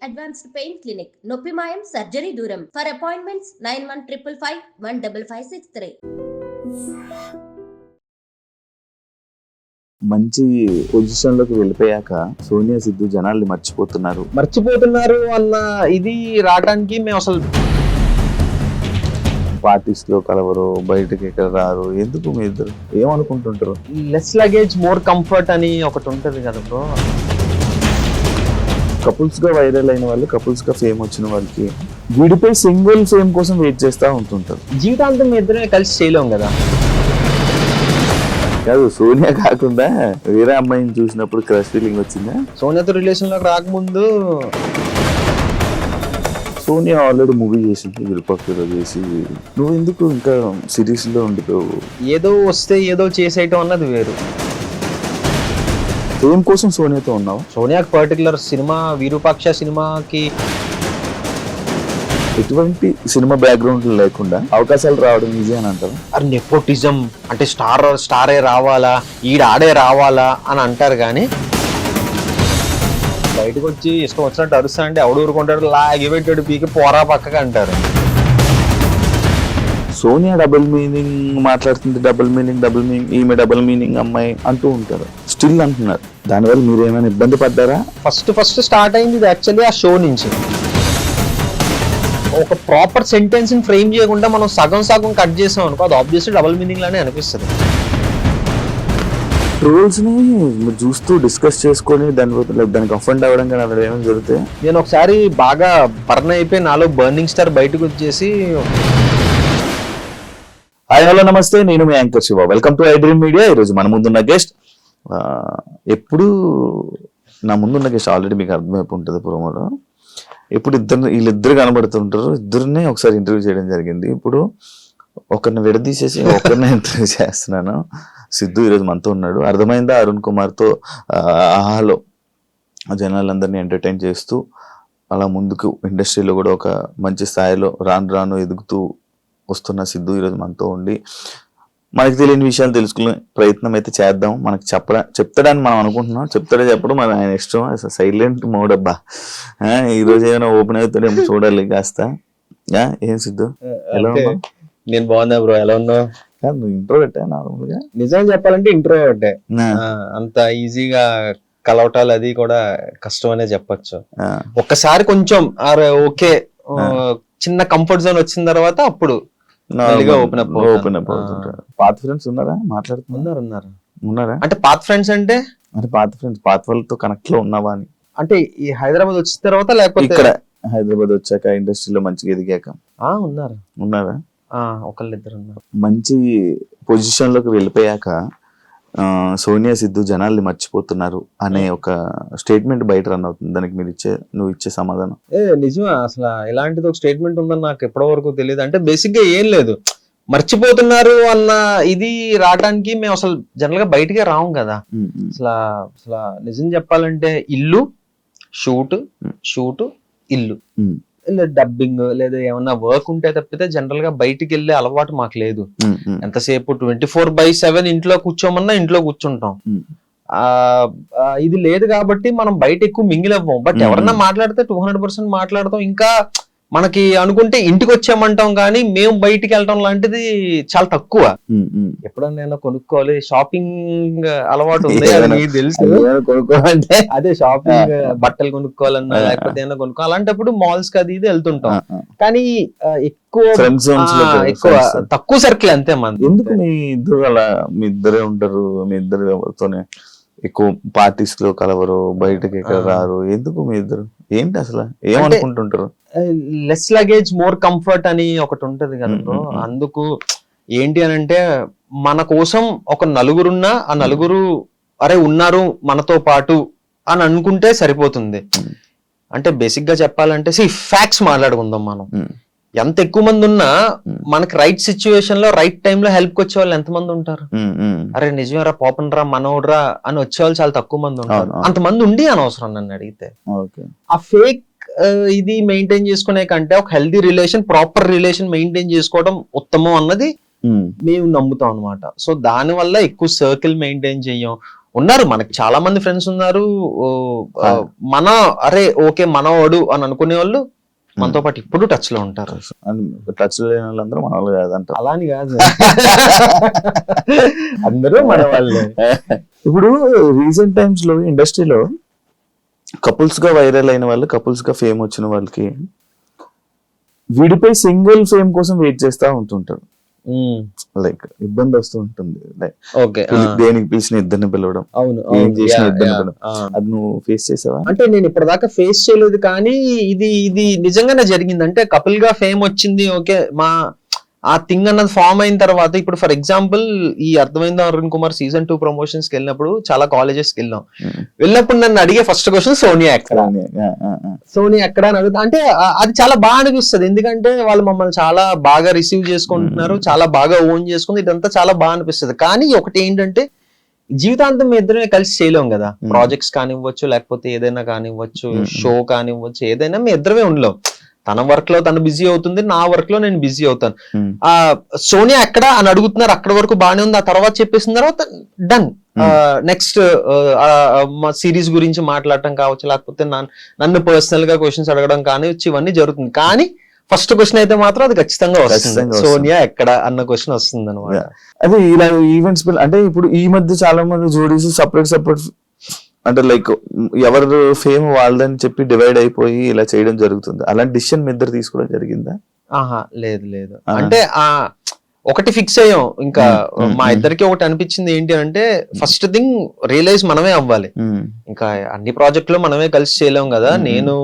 Advanced pain clinic నొప్పి మాయం surgery దూరం ఫర్ అపాయింట్మెంట్స్ 9155515563. మంచి పొజిషన్ లోకి వెళ్ళిపోయాక సోనియా సిద్ధు జనాల్ని మర్చిపోతున్నారు అన్న ఇది రావడానికి మేము అసలు పార్టీస్ లో కలవరు, బయటకి ఎక్కడ రారు, ఎందుకు మీ ఇద్దరు ఏమనుకుంటుంటారు? లెస్ లగేజ్ మోర్ కంఫర్ట్ అని ఒకటి ఉంటది కదా బ్రో. కపుల్స్ గా వైరల్ అయిన వాళ్ళు, కపుల్స్ గా ఫేమ్ వచ్చిన వాళ్ళకి విడిపోయి సింగిల్ ఫేమ్ కోసం వెయిట్ చేస్తా ఉంటుంటారు. జీవితాంతం మీ ఇద్దరే కలిసి చేయలేం కదా. కాదు, సోనియా కాకుండా వేరే అమ్మాయిని చూసినప్పుడు క్రష్ ఫీలింగ్ వచ్చిందా? సోనియాతో రిలేషన్ లోకి రాకముందు సోనియా ఆల్రెడీ మూవీ చేసింది, విరుపక్షలో చేసి, నువ్వు ఎందుకు ఇంకా సిరీస్ లో ఉండిపోవు? ఏదో వస్తే ఏదో చేసేయటం అన్నది వేరు. ఫేమ్ కోసం సోనియాతో ఉన్నావు? సోనియాకి పర్టికులర్ సినిమా విరూపాక్ష సినిమాకి ఎటువంటి సినిమా బ్యాక్గ్రౌండ్ లేకుండా అవకాశాలు రావడం ఈజీ అని అంటారు. అది నెపోటిజం అంటే స్టారే రావాలా, ఆడే రావాలా అని అంటారు. కానీ బయటకు వచ్చి ఇష్టం వచ్చినట్టు అరుస్తా అంటే ఎవడు ఊరుకుంటాడు, లాగి పెట్టాడు పీకి పోరా పక్కగా అంటారు. సోనియా డబుల్ మీనింగ్ మాట్లాడుతుంది, డబుల్ మీనింగ్, ఈమె డబుల్ మీనింగ్ అమ్మాయి అంటూ ఉంటారు, స్టిల్ అంటున్నారు. దానివల్ల మీరు ఏమైనా ఇబ్బంది పడ్డారా? ఫస్ట్ స్టార్ట్ అయింది ఇది యాక్చువల్లీ ఆ షో నుంచి. ఒక ప్రాపర్ సెంటెన్స్ ని ఫ్రేమ్ చేయకుండా మనం సగం కట్ చేసాం అనుకో, అది ఆబ్వియస్లీ డబుల్ మీనింగ్ లానే అనిపిస్తుంది. ట్రోల్స్ ని మీరు చూస్తూ డిస్కస్ చేసుకొని దానికి అఫెండ్ అవ్వడం కానీ అలా ఏమైనా జరిగితే? నేను ఒకసారి బాగా బర్న్ అయిపోయి నాలో బర్నింగ్ స్టార్ బయటకు వచ్చేసి, హాయ్ హలో నమస్తే, నేను మీ anchor Shiva, welcome to I dream media. ఈరోజు మన ముందున్న గెస్ట్, ఎప్పుడు నా ముందున్న గెస్ట్ ఆల్రెడీ మీకు అర్థమైపు ఉంటుంది ప్రోమోలో. ఇప్పుడు వీళ్ళిద్దరు కనబడుతుంటారు, ఇద్దరిని ఒకసారి ఇంటర్వ్యూ చేయడం జరిగింది. ఇప్పుడు ఒకరిని విడదీసేసి ఒకరిని ఇంటర్వ్యూ చేస్తున్నాను. సిద్ధు ఈరోజు మనతో ఉన్నాడు. అర్థమైందా? అరుణ్ కుమార్తో ఆహాలో జనాలందరినీ ఎంటర్టైన్ చేస్తూ అలా ముందుకు ఇండస్ట్రీలో కూడా ఒక మంచి స్థాయిలో రాను ఎదుగుతూ వస్తున్న సిద్ధు ఈరోజు మనతో ఉండి మనకి తెలియని విషయాలు తెలుసుకునే ప్రయత్నం అయితే చేద్దాం. మనకి చెప్తాడని మనం అనుకుంటున్నాం, చెప్పడం మన ఆయన ఇష్టం. సైలెంట్ మోడ్ అబ్బా. ఈరోజు ఏమైనా ఓపెన్ అవుతాడేమో చూడాలి కాస్త. ఏం సిద్ధు, ఎలా ఉన్నావు? నేను బాగున్నా బ్రో, ఎలా ఉన్నావు? నువ్వు ఇంట్రో పెట్టా నార్మల్ గా? నిజంగా చెప్పాలంటే ఇంట్రో పెట్టే, అంత ఈజీగా కలవటాలు అది కూడా కష్టం అనే చెప్పచ్చు. ఒక్కసారి కొంచెం ఓకే చిన్న కంఫర్ట్ జోన్ వచ్చిన తర్వాత అప్పుడు ఓపెన్ అప్ అవుతుంటారు. పాత ఫ్రెండ్స్ ఉన్నారా? ఉన్నారా అంటే పాత ఫ్రెండ్స్ అంటే పాత వాళ్ళతో కనెక్ట్ లో ఉన్నావా అని? అంటే ఈ హైదరాబాద్ వచ్చిన తర్వాత లేకపోతే ఇక్కడ హైదరాబాద్ వచ్చాక ఇండస్ట్రీలో మంచిగా ఎదిగాక? ఉన్నారా? ఒకళ్ళిద్దరు ఉన్నారు. మంచి పొజిషన్ లోకి వెళ్ళిపోయాక సోనియా సిద్ధు జనాల్ని మర్చిపోతున్నారు అనే ఒక స్టేట్మెంట్ బయట రన్ అవుతుంది. దానికి నువ్వు ఇచ్చే సమాధానం? నిజమే, అసలు ఇలాంటిది ఒక స్టేట్మెంట్ ఉందని నాకు ఎప్పటి వరకు తెలియదు. అంటే బేసిక్ గా ఏం లేదు, మర్చిపోతున్నారు అన్న ఇది రావడానికి మేము అసలు జనరల్ గా బయటకే రాము కదా. అసలు నిజం చెప్పాలంటే ఇల్లు షూట్ ఇల్లు, డబ్బింగ్ లేదా ఏమన్నా వర్క్ ఉంటే తప్పితే జనరల్ గా బయటికి వెళ్ళే అలవాటు మాకు లేదు. ఎంతసేపు 24/7 ఇంట్లో కూర్చోమన్నా ఇంట్లో కూర్చుంటాం. ఇది లేదు కాబట్టి మనం బయట ఎక్కువ మింగిల్ అవ్వం. బట్ ఎవరన్నా మాట్లాడితే 200% మాట్లాడతాం. ఇంకా మనకి అనుకుంటే ఇంటికి వచ్చామంటాం, కానీ మేము బయటికి వెళ్ళటం లాంటిది చాలా తక్కువ. ఎప్పుడన్నా నేను కొనుక్కోవాలి, షాపింగ్ అలవాటు ఉంది, అది తెలుసు. కొనుక్కోవాలంటే అదే షాపింగ్, బట్టలు కొనుక్కోవాలన్నా లేకపోతే ఏమైనా కొనుక్కోవాలి, అలాంటప్పుడు మాల్స్ కి అది ఇది వెళ్తుంటాం. కానీ ఎక్కువ తక్కువ సర్కిల్ అంతే మంది. ఎందుకు మీ ఇద్దరు అలా? మీ ఇద్దరే ఉంటారు, మీ ఇద్దరు ఎవరితోనే ఎక్కువ పార్టీస్ లో కలవరు, బయటకి ఎక్కడ రారు, ఎందుకు మీ ఇద్దరు? ఏంటి అసలు ఏమనుకుంటుంటారు? లెస్ లగేజ్ మోర్ కంఫర్ట్ అని ఒకటి ఉంటది కదా బ్రో. అందుకు ఏంటి అని అంటే, మన కోసం ఒక నలుగురున్నా ఆ నలుగురు అరే ఉన్నారు మనతో పాటు అని అనుకుంటే సరిపోతుంది. అంటే బేసిక్ గా చెప్పాలంటే ఫ్యాక్ట్స్ మాట్లాడుకుందాం. మనం ఎంత ఎక్కువ మంది ఉన్నా మనకి రైట్ సిచ్యువేషన్ లో రైట్ టైం లో హెల్ప్ వచ్చే వాళ్ళు ఎంతమంది ఉంటారు? అరే నిజమేరా, పోపనరా, మనోడ్రా అని వచ్చేవాళ్ళు చాలా తక్కువ మంది ఉంటారు. అంతమంది ఉండి అనవసరం నన్ను అడిగితే. ఆ ఫేక్ ఇది మెయింటైన్ చేసుకునే కంటే ఒక healthy relation, proper relation maintain చేసుకోవడం ఉత్తమం అన్నది మేము నమ్ముతాం అనమాట. సో దాని వల్ల ఎక్కువ సర్కిల్ మెయింటైన్ చెయ్యం. ఉన్నారు, మనకి చాలా మంది ఫ్రెండ్స్ ఉన్నారు. మన అరే ఓకే మనవాడు అని అనుకునే వాళ్ళు మనతో పాటు ఇప్పుడు టచ్ లో ఉంటారు. టచ్ లో లేని వాళ్ళందరూ మన వాళ్ళు కాదంట. అలా అని కాదు, అందరూ మన వాళ్ళే. ఇప్పుడు రీసెంట్ టైమ్స్ లో ఇండస్ట్రీలో కపుల్స్ గా వైరల్ అయిన వాళ్ళు, కపుల్స్ గా ఫేమ్ వచ్చిన వాళ్ళకి విడిపోయి సింగిల్ ఫేమ్ కోసం వెయిట్ చేస్తా ఉంటుంటారు. లైక్ ఇబ్బంది వస్తూ ఉంటుంది. లైక్ ఓకే, దేనికి పిలిచిన ఇద్దరిని పిలవడం, అవును ఏం చేసిన ఇద్దరిని పిలవడం, అది నువ్వు ఫేస్ చేసావా? అంటే నేను ఇప్పటిదాకా ఫేస్ చేయలేదు, కానీ ఇది నిజంగానే జరిగింది. అంటే కపుల్ గా ఫేమ్ వచ్చింది, ఓకే మా ఆ థింగ్ అన్నది ఫామ్ అయిన తర్వాత, ఇప్పుడు ఫర్ ఎగ్జాంపుల్ ఈ అర్థమైందా అరుణ్ కుమార్ సీజన్ 2 ప్రమోషన్స్ కి వెళ్ళినప్పుడు చాలా కాలేజెస్ కి వెళ్ళినప్పుడు నన్ను అడిగే ఫస్ట్ క్వశ్చన్ సోనియా ఎక్కడ, సోనియా ఎక్కడ అని అడుగుతా. అంటే అది చాలా బాగా అనిపిస్తుంది, ఎందుకంటే వాళ్ళు మమ్మల్ని చాలా బాగా రిసీవ్ చేసుకుంటున్నారు, చాలా బాగా ఓన్ చేసుకుంది, ఇదంతా చాలా బాగా అనిపిస్తుంది. కానీ ఒకటి ఏంటంటే జీవితాంతం మీ ఇద్దరమే కలిసి చేయలేం కదా. ప్రాజెక్ట్స్ కానివ్వచ్చు, లేకపోతే ఏదైనా కానివ్వచ్చు, షో కానివ్వచ్చు, ఏదైనా మీ ఇద్దరమే ఉండలేం. తన వర్క్ లో తను బిజీ అవుతుంది, నా వర్క్ లో నేను బిజీ అవుతాను. సోనియా ఎక్కడ అని అడుగుతున్నారు, అక్కడ వరకు బాగానే ఉంది. ఆ తర్వాత చెప్పేసిన తర్వాత డన్. నెక్స్ట్ సిరీస్ గురించి మాట్లాడటం కావచ్చు, లేకపోతే నన్ను పర్సనల్ గా క్వశ్చన్స్ అడగడం కానివచ్చు, ఇవన్నీ జరుగుతుంది. కానీ ఫస్ట్ క్వశ్చన్ అయితే మాత్రం అది ఖచ్చితంగా వస్తుంది, సోనియా ఎక్కడ అన్న క్వశ్చన్ వస్తుంది అనమాట. అదే ఇలా ఈవెంట్స్ అంటే ఇప్పుడు ఈ మధ్య చాలా మంది జోడీస్ సపరేట్ అంటే లైక్ ఎవరు ఫేమ్ వాళ్ళదని చెప్పి డివైడ్ అయిపోయి ఇలా చేయడం జరుగుతుంది. అలాంటి డిసిషన్ మీ ఇద్దరు తీసుకోవడం జరిగిందా? ఆహా, లేదు. అంటే ఒకటి ఫిక్స్ అయ్యాం ఇంకా. మా ఇద్దరికి ఒకటి అనిపించింది ఏంటి అంటే, ఫస్ట్ థింగ్ రియలైజ్ మనమే అవ్వాలి. ఇంకా అన్ని ప్రాజెక్టులు మనమే కలిసి చేయలేం కదా. నేను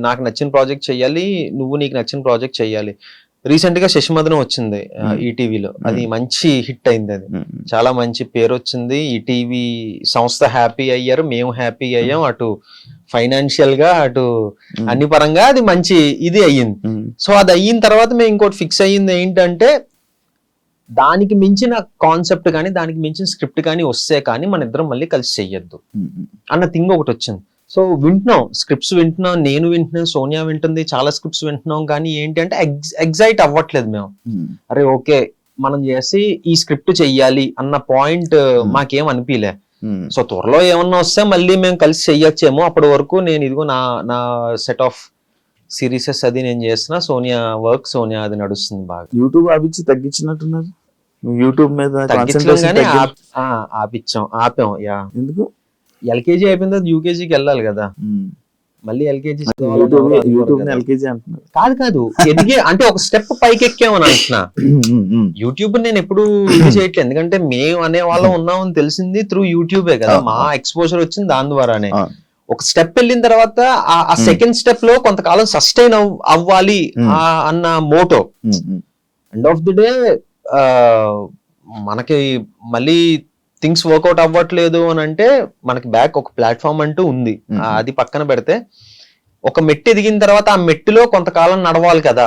నాకు నచ్చిన ప్రాజెక్ట్ చెయ్యాలి, నువ్వు నీకు నచ్చిన ప్రాజెక్ట్ చెయ్యాలి. రీసెంట్ గా శశిమదనం వచ్చింది ఈటీవీలో, అది మంచి హిట్ అయింది, అది చాలా మంచి పేరు వచ్చింది. ఈటీవీ సంస్థ హ్యాపీ అయ్యారు, మేము హ్యాపీ అయ్యాం, అటు ఫైనాన్షియల్ గా అటు అన్ని పరంగా అది మంచి ఇది అయ్యింది. సో అది అయిన తర్వాత మేము ఇంకోటి ఫిక్స్ అయ్యింది ఏంటంటే, దానికి మించిన కాన్సెప్ట్ కానీ దానికి మించిన స్క్రిప్ట్ కానీ వస్తే కానీ మన ఇద్దరం మళ్ళీ కలిసి చెయ్యొద్దు అన్న థింగ్ ఒకటి వచ్చింది. సో వింటున్నాం, స్క్రిప్ట్స్ వింటున్నాం, నేను వింటున్నాను, సోనియా వింటుంది, చాలా స్క్రిప్ట్స్ వింటున్నాం. కానీ ఏంటి అంటే ఎగ్జైట్ అవ్వట్లేదు మేము. అరే ఓకే మనం చేసి ఈ స్క్రిప్ట్ చెయ్యాలి అన్న పాయింట్ మాకేం అనిపించలే. సో త్వరలో ఏమన్నా వస్తే మళ్ళీ మేము కలిసి చెయ్యొచ్చేమో. అప్పటి వరకు నేను ఇదిగో నా సెట్ ఆఫ్ సిరీసెస్ అది నేను చేస్తున్నా, సోనియా వర్క్ సోనియా అది నడుస్తుంది బాగా. యూట్యూబ్ ఆపించి తగ్గించినట్టున్నారు, యూట్యూబ్ మీద ఆపాం. యా, ఎందుకు ఎల్కేజీ అయిపోయిన తర్వాత యూకేజీకి వెళ్ళాలి కదా, మళ్ళీ ఎల్కేజీ కాదు ఎదిగే అంటే ఒక స్టెప్ పైకి ఎక్కామని అంటున్నా. యూట్యూబ్ నేను ఎప్పుడు ఇది చేయట్లేదు, ఎందుకంటే మేము అనే వాళ్ళం ఉన్నామని తెలిసింది త్రూ యూట్యూబే కదా. మా ఎక్స్పోజర్ వచ్చింది దాని ద్వారానే. ఒక స్టెప్ వెళ్ళిన తర్వాత ఆ సెకండ్ స్టెప్ లో కొంతకాలం సస్టైన్ అవ్వాలి అన్న motto. End of the day మనకి మళ్ళీ థింగ్స్ వర్కౌట్ అవ్వట్లేదు అని అంటే మనకి బ్యాక్ ఒక ప్లాట్ఫామ్ అంటూ ఉంది, అది పక్కన పెడితే ఒక మెట్టు ఎదిగిన తర్వాత ఆ మెట్టులో కొంతకాలం నడవాలి కదా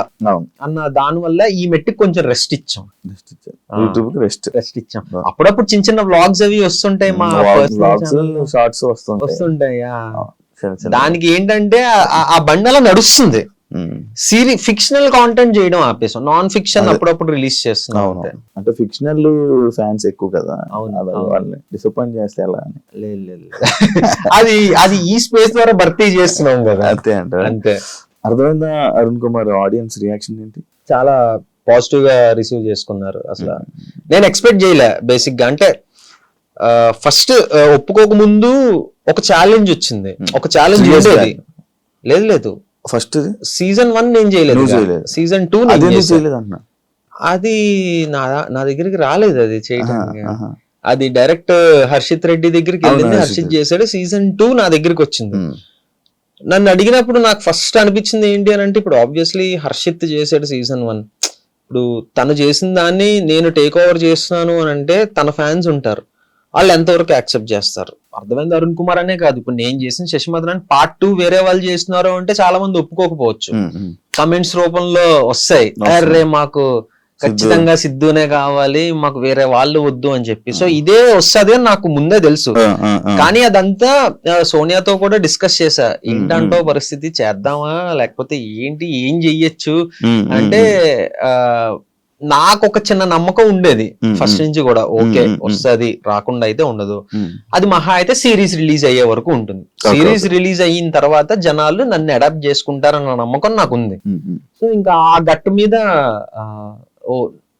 అన్న దాని వల్ల ఈ మెట్టుకి కొంచెం రెస్ట్ ఇచ్చాం. అప్పుడప్పుడు చిన్న చిన్న వ్లాగ్స్ అవి వస్తుంటాయి, మా షార్ట్స్ వస్తుంటాయి. దానికి ఏంటంటే ఆ బండలా నడుస్తుంది. ఫిక్షనల్ కాంటెంట్ చేయడం ఆపేసాం, నాన్ ఫిక్షన్ అప్పుడప్పుడు రిలీజ్ చేస్తున్నాం. అంటే ఫిక్షనల్ ఫ్యాన్స్ ఎక్కువ కదా, వాళ్ళని డిసప్పాయింట్ చేస్తే ఎలా అని. లేదు అది ఈ స్పేస్ ద్వారా భర్తీ చేస్తున్నాం కదా, అంతే. అర్థమైందా అరుణ్ కుమార్? ఆడియన్స్ రియాక్షన్ ఏంటి? చాలా పాజిటివ్ గా రిసీవ్ చేసుకున్నారు. అసలు నేను ఎక్స్పెక్ట్ చేయలే బేసిక్ గా. అంటే ఫస్ట్ ఒప్పుకోక ముందు ఒక ఛాలెంజ్ వచ్చింది, ఒక ఛాలెంజ్ ఉండేది. లేదు ఫస్ట్ సీజన్ 1 నేను చేయలేదు, సీజన్ 2 అది నా దగ్గరికి రాలేదు అది చేయడానికి. అది డైరెక్ట్ హర్షిత్ రెడ్డి దగ్గరికి వెళ్ళింది, హర్షిత్ చేశాడు. సీజన్ 2 నా దగ్గరికి వచ్చింది. నన్ను అడిగినప్పుడు నాకు ఫస్ట్ అనిపించింది ఏంటి అని అంటే, ఇప్పుడు ఆబ్వియస్లీ హర్షిత్ చేశాడు సీజన్ 1, ఇప్పుడు తను చేసిన దాన్ని నేను టేక్ ఓవర్ చేస్తున్నాను అని అంటే తన ఫ్యాన్స్ ఉంటారు, వాళ్ళు ఎంతవరకు యాక్సెప్ట్ చేస్తారు. అర్థమైంది అరుణ్ కుమార్ అనే కాదు, ఇప్పుడు నేను చేసిన శశిమదన్ పార్ట్ 2 వేరే వాళ్ళు చేస్తున్నారు అంటే చాలా మంది ఒప్పుకోకపోవచ్చు, కమెంట్స్ రూపంలో వస్తాయి, అరే మాకు ఖచ్చితంగా సిద్ధునే కావాలి, మాకు వేరే వాళ్ళు వద్దు అని చెప్పి. సో ఇదే వస్తుంది అని నాకు ముందే తెలుసు. కానీ అదంతా సోనియాతో కూడా డిస్కస్ చేశా, ఏంటంటో పరిస్థితి, చేద్దామా లేకపోతే ఏంటి, ఏం చెయ్యొచ్చు అంటే నాకు ఒక చిన్న నమ్మకం ఉండేది ఫస్ట్ నుంచి కూడా, ఓకే వస్తుంది, రాకుండా అయితే ఉండదు. అది మహా అయితే సిరీస్ రిలీజ్ అయ్యే వరకు ఉంటుంది. సిరీస్ రిలీజ్ అయిన తర్వాత జనాలు నన్ను అడాప్ట్ చేసుకుంటారన్న నమ్మకం నాకు ఉంది. సో ఇంకా ఆ గట్టు మీద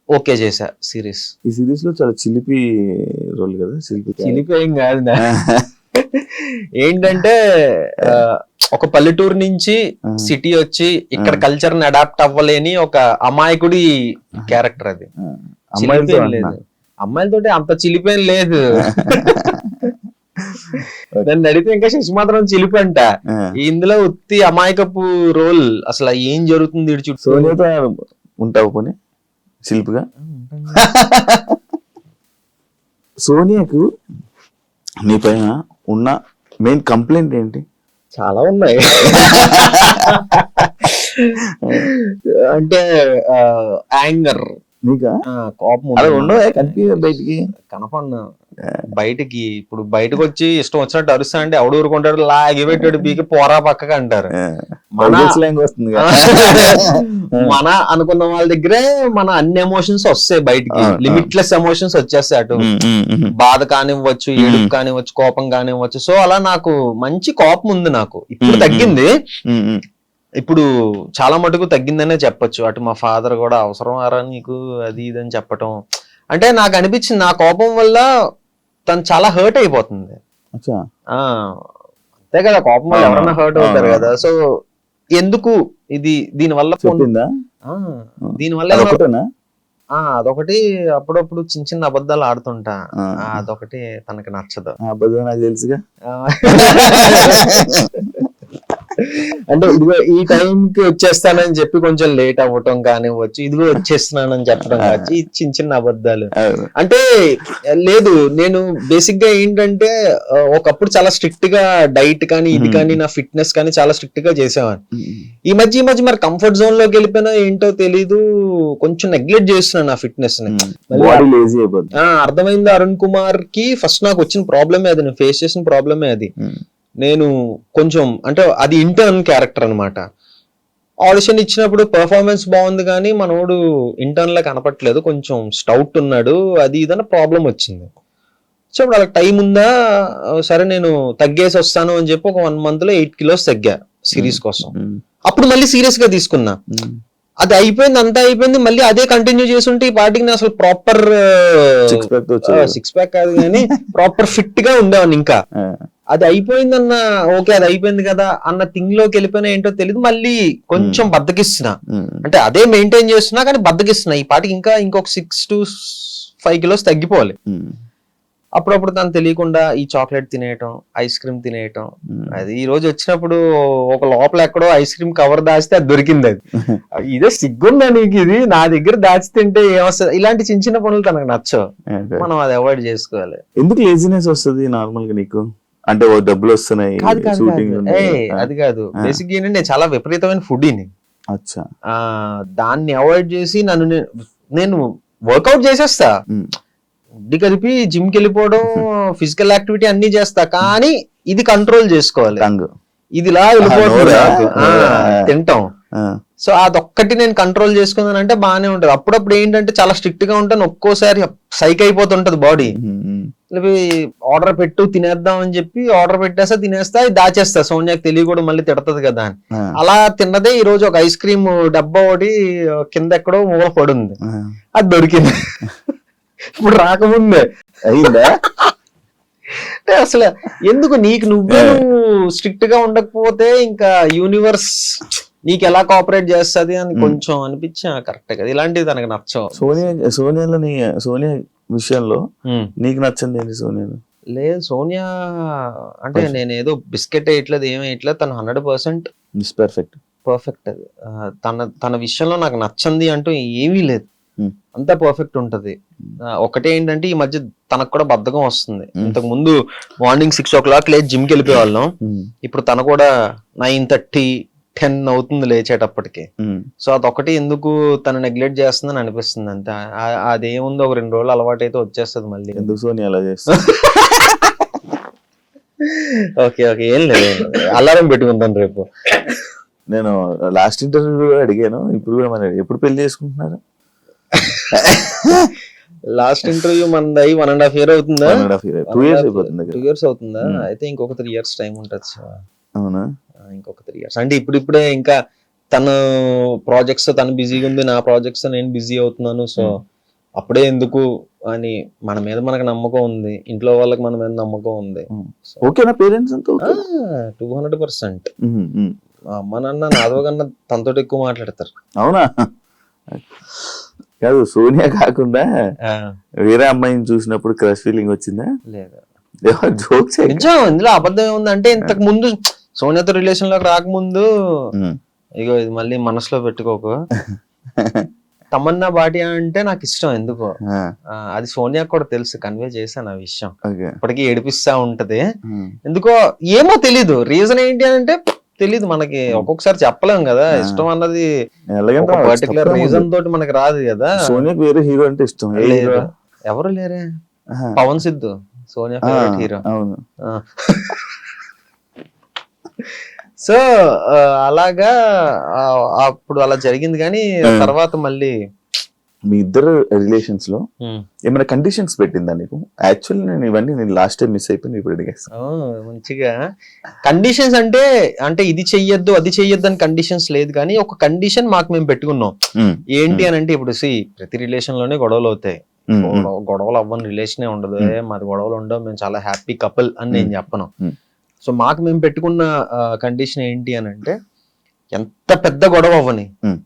ఓకే చేశా సిరీస్. ఈ సిరీస్ లో చాలా చిలిపి రోల్ కదా, చిలిపి ఏం కాదు. ఏంటంటే ఒక పల్లెటూరు నుంచి సిటీ వచ్చి ఇక్కడ కల్చర్ ని అడాప్ట్ అవ్వలేని ఒక అమాయకుడి క్యారెక్టర్ అది. లేదు అమ్మాయిలతోటి అంత చిలిపేం లేదు. నన్ను అడిగితే ఇంకా శశి మాత్రం చిలిపి అంట. ఇందులో ఉత్తి అమాయకపు రోల్, అసలు ఏం జరుగుతుంది ఇటు చుట్టూ. సోనియాతో ఉంటావు పోనీ చిలిపిగా? సోనియాకు నీ పైన ఉన్న మెయిన్ కంప్లైంట్ ఏంటి? చాలా ఉన్నాయి. అంటే యాంగర్, నీకా కోపం ఉండవు కనిపి బయటికి కనపడిన బయటికి. ఇప్పుడు బయటకు వచ్చి ఇష్టం వచ్చినట్టు అరుస్తా అంటే ఎవడు ఊరుకుంటాడు, లాగి పెట్టాడు పీకి పోరా పక్కగా అంటారు. మన అనుకున్న వాళ్ళ దగ్గరే మన అన్ని ఎమోషన్స్ వస్తాయి బయటికి, లిమిట్లెస్ ఎమోషన్స్ వచ్చేస్తాయి. అటు బాధ కానివ్వచ్చు, ఏడుపు కానివ్వచ్చు, కోపం కానివ్వచ్చు. సో అలా నాకు మంచి కోపం ఉంది. నాకు ఇప్పుడు తగ్గింది, ఇప్పుడు చాలా మటుకు తగ్గిందనే చెప్పొచ్చు. అటు మా ఫాదర్ కూడా అవసరం ఆరా నీకు అది ఇది అని చెప్పటం. అంటే నాకు అనిపించింది నా కోపం వల్ల తను చాలా హర్ట్ అయిపోతుంది. అంతే కదా, కోపం వల్ల ఎవరైనా హర్ట్ అవుతారు కదా. సో ఎందుకు ఇది దీనివల్ల అదొకటి అప్పుడప్పుడు చిన్న చిన్న అబద్ధాలు ఆడుతుంటా. అదొకటి తనకి నచ్చదు. అబద్ధం నాకు తెలుసుగా. అంటే ఇదిగో ఈ టైంకి వచ్చేస్తానని చెప్పి కొంచెం లేట్ అవ్వటం కానివ్వచ్చు, ఇదిగో వచ్చేస్తున్నానని చెప్పడం కావచ్చు, చిన్న చిన్న అబద్ధాలు. అంటే లేదు, నేను బేసిక్ గా ఏంటంటే ఒకప్పుడు చాలా స్ట్రిక్ట్ గా డైట్ కానీ ఇది కానీ నా ఫిట్నెస్ కానీ చాలా స్ట్రిక్ట్ గా చేసేవాడిని. ఈ మధ్య మరి కంఫర్ట్ జోన్ లోకి వెళ్ళిపోయినా ఏంటో తెలీదు, కొంచెం నెగ్లెక్ట్ చేస్తున్నాను నా ఫిట్నెస్ ని. అర్థమైంది. అరుణ్ కుమార్ కి ఫస్ట్ నాకు వచ్చిన ప్రాబ్లమే అది, నేను ఫేస్ చేసిన ప్రాబ్లమే అది. నేను కొంచెం అంటే అది ఇంటర్న్ క్యారెక్టర్ అనమాట. ఆడిషన్ ఇచ్చినప్పుడు పర్ఫార్మెన్స్ బాగుంది కానీ మనోడు ఇంటర్న్ లా కనపట్లేదు, కొంచెం స్టౌట్ ఉన్నాడు, అది ఇదన్న ప్రాబ్లం వచ్చింది. సో ఇప్పుడు అలా టైం ఉందా, సరే నేను తగ్గేసి వస్తాను అని చెప్పి ఒక 1 month లో 8 kilos తగ్గా సిరీస్ కోసం. అప్పుడు మళ్ళీ సీరియస్ గా తీసుకున్నా. అది అయిపోయింది, అంతా అయిపోయింది, మళ్ళీ అదే కంటిన్యూ చేస్తుంటే ఈ పార్టీకి అసలు ప్రాపర్ 6 pack కాదు కానీ ప్రాపర్ ఫిట్ గా ఉండేవాడిని. ఇంకా అది అయిపోయిందన్న ఓకే అది అయిపోయింది కదా అన్న థింగ్ లోకి వెళ్ళిపోయినా ఏంటో తెలియదు, మళ్ళీ కొంచెం బద్దకిస్తున్నా. అంటే అదే మెయింటైన్ చేస్తున్నా కానీ బద్దకిస్తున్నా. ఈ పాటికి ఇంకా ఇంకొక 6 to 5 kilos తగ్గిపోవాలి. అప్పుడప్పుడు తను తెలియకుండా ఈ చాక్లెట్ తినేయటం, ఐస్ క్రీమ్ తినేయటం. అది ఈ రోజు వచ్చినప్పుడు ఒక లోపల ఎక్కడో ఐస్ క్రీమ్ కవర్ దాచితే అది దొరికింది. అది ఇదే సిగ్గుందా నీకు, ఇది నా దగ్గర దాచి తింటే ఏమొస్తుంది? ఇలాంటి చిన్న చిన్న పనులు తనకు నచ్చవు, మనం అది అవాయిడ్ చేసుకోవాలి. ఎందుకు లేజినెస్ వస్తుంది నార్మల్ గా నీకు? అంటే డబ్బులు వస్తున్నాయి అది కాదు. బేసిక్ ఏంటంటే నేను చాలా విపరీతమైన ఫుడీని. దాన్ని అవాయిడ్ చేసి నేను వర్కౌట్ చేసేస్తా, ఇది కలిపి జిమ్ కి వెళ్ళిపోవడం, ఫిజికల్ యాక్టివిటీ అన్ని చేస్తా, కానీ ఇది కంట్రోల్ చేసుకోవాలి. ఇది ఇలా వెళ్ళిపోతుంది తింటాం. సో అదొక్కటి నేను కంట్రోల్ చేసుకున్నానంటే బాగానే ఉంటది. అప్పుడప్పుడు ఏంటంటే చాలా స్ట్రిక్ట్ గా ఉంటాను, ఒక్కోసారి సైక్ అయిపోతుంటది బాడీ. ఆర్డర్ పెట్టు తినేద్దాం అని చెప్పి ఆర్డర్ పెట్టేస్తా, తినేస్తా, దాచేస్తా, సోనియాకి తెలియకూడదు మళ్ళీ తిడతది కదా అని. అలా తిన్నదే ఈ రోజు ఒక ఐస్ క్రీమ్ డబ్బా ఒకటి కింద ఎక్కడో మూల పడుంది, అది దొరికింది. ఇప్పుడు రాకముందే అయిందా? అసలు ఎందుకు నువ్వు స్ట్రిక్ట్ గా ఉండకపోతే ఇంకా యూనివర్స్ నీకు ఎలా కోఆపరేట్ చేస్తుంది అని కొంచెం అనిపించా. కరెక్ట్ కదా, ఇలాంటివి తనకు నచ్చవు. సోనియా విషయంలో నీకు నచ్చింది ఏంటి? సోనియా లేదు, సోనియా అంటే నేను ఏదో బిస్కెట్ వేయట్లేదు, ఏమి వేయట్లేదు, తను 100% పర్ఫెక్ట్. అది తన విషయంలో నాకు నచ్చింది అంటూ ఏమీ లేదు, అంతా పర్ఫెక్ట్ ఉంటది. ఒకటే ఏంటంటే ఈ మధ్య తనకు కూడా బద్ధకం వస్తుంది. ఇంతకు ముందు మార్నింగ్ 6 o'clock లేచి జిమ్ కి వెళ్ళిపోయే వాళ్ళం, ఇప్పుడు తను కూడా 9:30, 10 అవుతుంది లేచేటప్పటికి. సో అదొకటి ఎందుకు తను నెగ్లెక్ట్ చేస్తుందని అనిపిస్తుంది అంతే. అదేముంది, ఒక 2 రోజులు అలవాటు అయితే వచ్చేస్తుంది మళ్ళీ. ఎందుకు సోనియా అలా చేస్తుంది? ఓకే ఏం లేదు, అలారం పెట్టుకుంటాను రేపు. నేను లాస్ట్ ఇంటర్వ్యూ అడిగాను, ఇప్పుడు కూడా మరి ఎప్పుడు పెళ్లి చేసుకుంటున్నారు? లాస్ట్ ఇంటర్వ్యూ మనది 1.5 year అవుతుందా? 1.5 year 2 years అయిపోతుంది 2 years అవుతుందా? అయితే ఇంకొక 3 years టైం ఉంటుంది శివ. అవునా? ఇంకొక 3 years అంటే ఇప్పుడిప్పుడే ఇంకా తను ప్రాజెక్ట్స్ తను బిజీగా ఉంది, నా ప్రాజెక్ట్స్ నేను బిజీ అవుతున్నాను. సో అప్పుడే ఎందుకు అని మన మీద మనకు నమ్మకం ఉంది, ఇంట్లో వాళ్ళకి మన మీద నమ్మకం ఉంది. ఓకేనా పేరెంట్స్ అంతా? 200%. మా అమ్మ నాన్న నాదో కన్నా తనతో ఎక్కువ మాట్లాడతారు. అవునా? కాదు, సోనియా కాకుండా వేరే అమ్మాయిని చూసినప్పుడు క్రష్ ఫీలింగ్ వచ్చిందా? లేదా? జోక్స్ నిజం, ఇందులో అబద్ధం ఏముంది అంటే ఇంతకు ముందు సోనియాతో రిలేషన్ లోకి రాకముందు, ఇగో ఇది మళ్ళీ మనసులో పెట్టుకోకు, తమన్నా భాటియా అంటే నాకు ఇష్టం ఎందుకో. అది సోనియా కూడా తెలుసు, కన్వే చేశాను ఆ విషయం. ఇప్పటికీ ఏడిపిస్తా ఉంటది ఎందుకో, ఏమో తెలీదు. రీజన్ ఏంటి అంటే తెలీదు మనకి, ఒక్కొక్కసారి చెప్పలేం కదా. ఇష్టం అన్నది పర్టికులర్ రీజన్ తోటి మనకి రాదు కదా. సోనియాకి వేరే హీరో అంటే ఇష్టం లేదు, ఎవరు లేరే. Pavan Siddhu Sonia favourite hero. అవును. సో అలాగా అప్పుడు అలా జరిగింది. కానీ తర్వాత మళ్ళీ మీ ఇద్దరు రిలేషన్స్ లో ఏమైనా కండిషన్స్ పెట్టిందా నీకు? యాక్చువల్లీ నేను ఇవన్నీ లాస్ట్ టైం మిస్ అయిపోయింది, ఇప్పుడు అడిగేస్తాను. మంచిగా కండిషన్స్ అంటే ఇది చెయ్యొద్దు అది చెయ్యొద్దు అని కండిషన్స్ లేదు, కానీ ఒక కండిషన్ మాకు మేము పెట్టుకున్నాం. ఏంటి అని అంటే, ఇప్పుడు ప్రతి రిలేషన్ లోనే గొడవలు అవుతాయి. గొడవలు అవ్వని రిలేషనే ఉండదు. మాది గొడవలు ఉండవు, మేము చాలా హ్యాపీ కపుల్ అని నేను చెప్పను. సో మాకు మేము పెట్టుకున్న కండిషన్ ఏంటి అని అంటే, ఎంత పెద్ద గొడవ అవ్వని,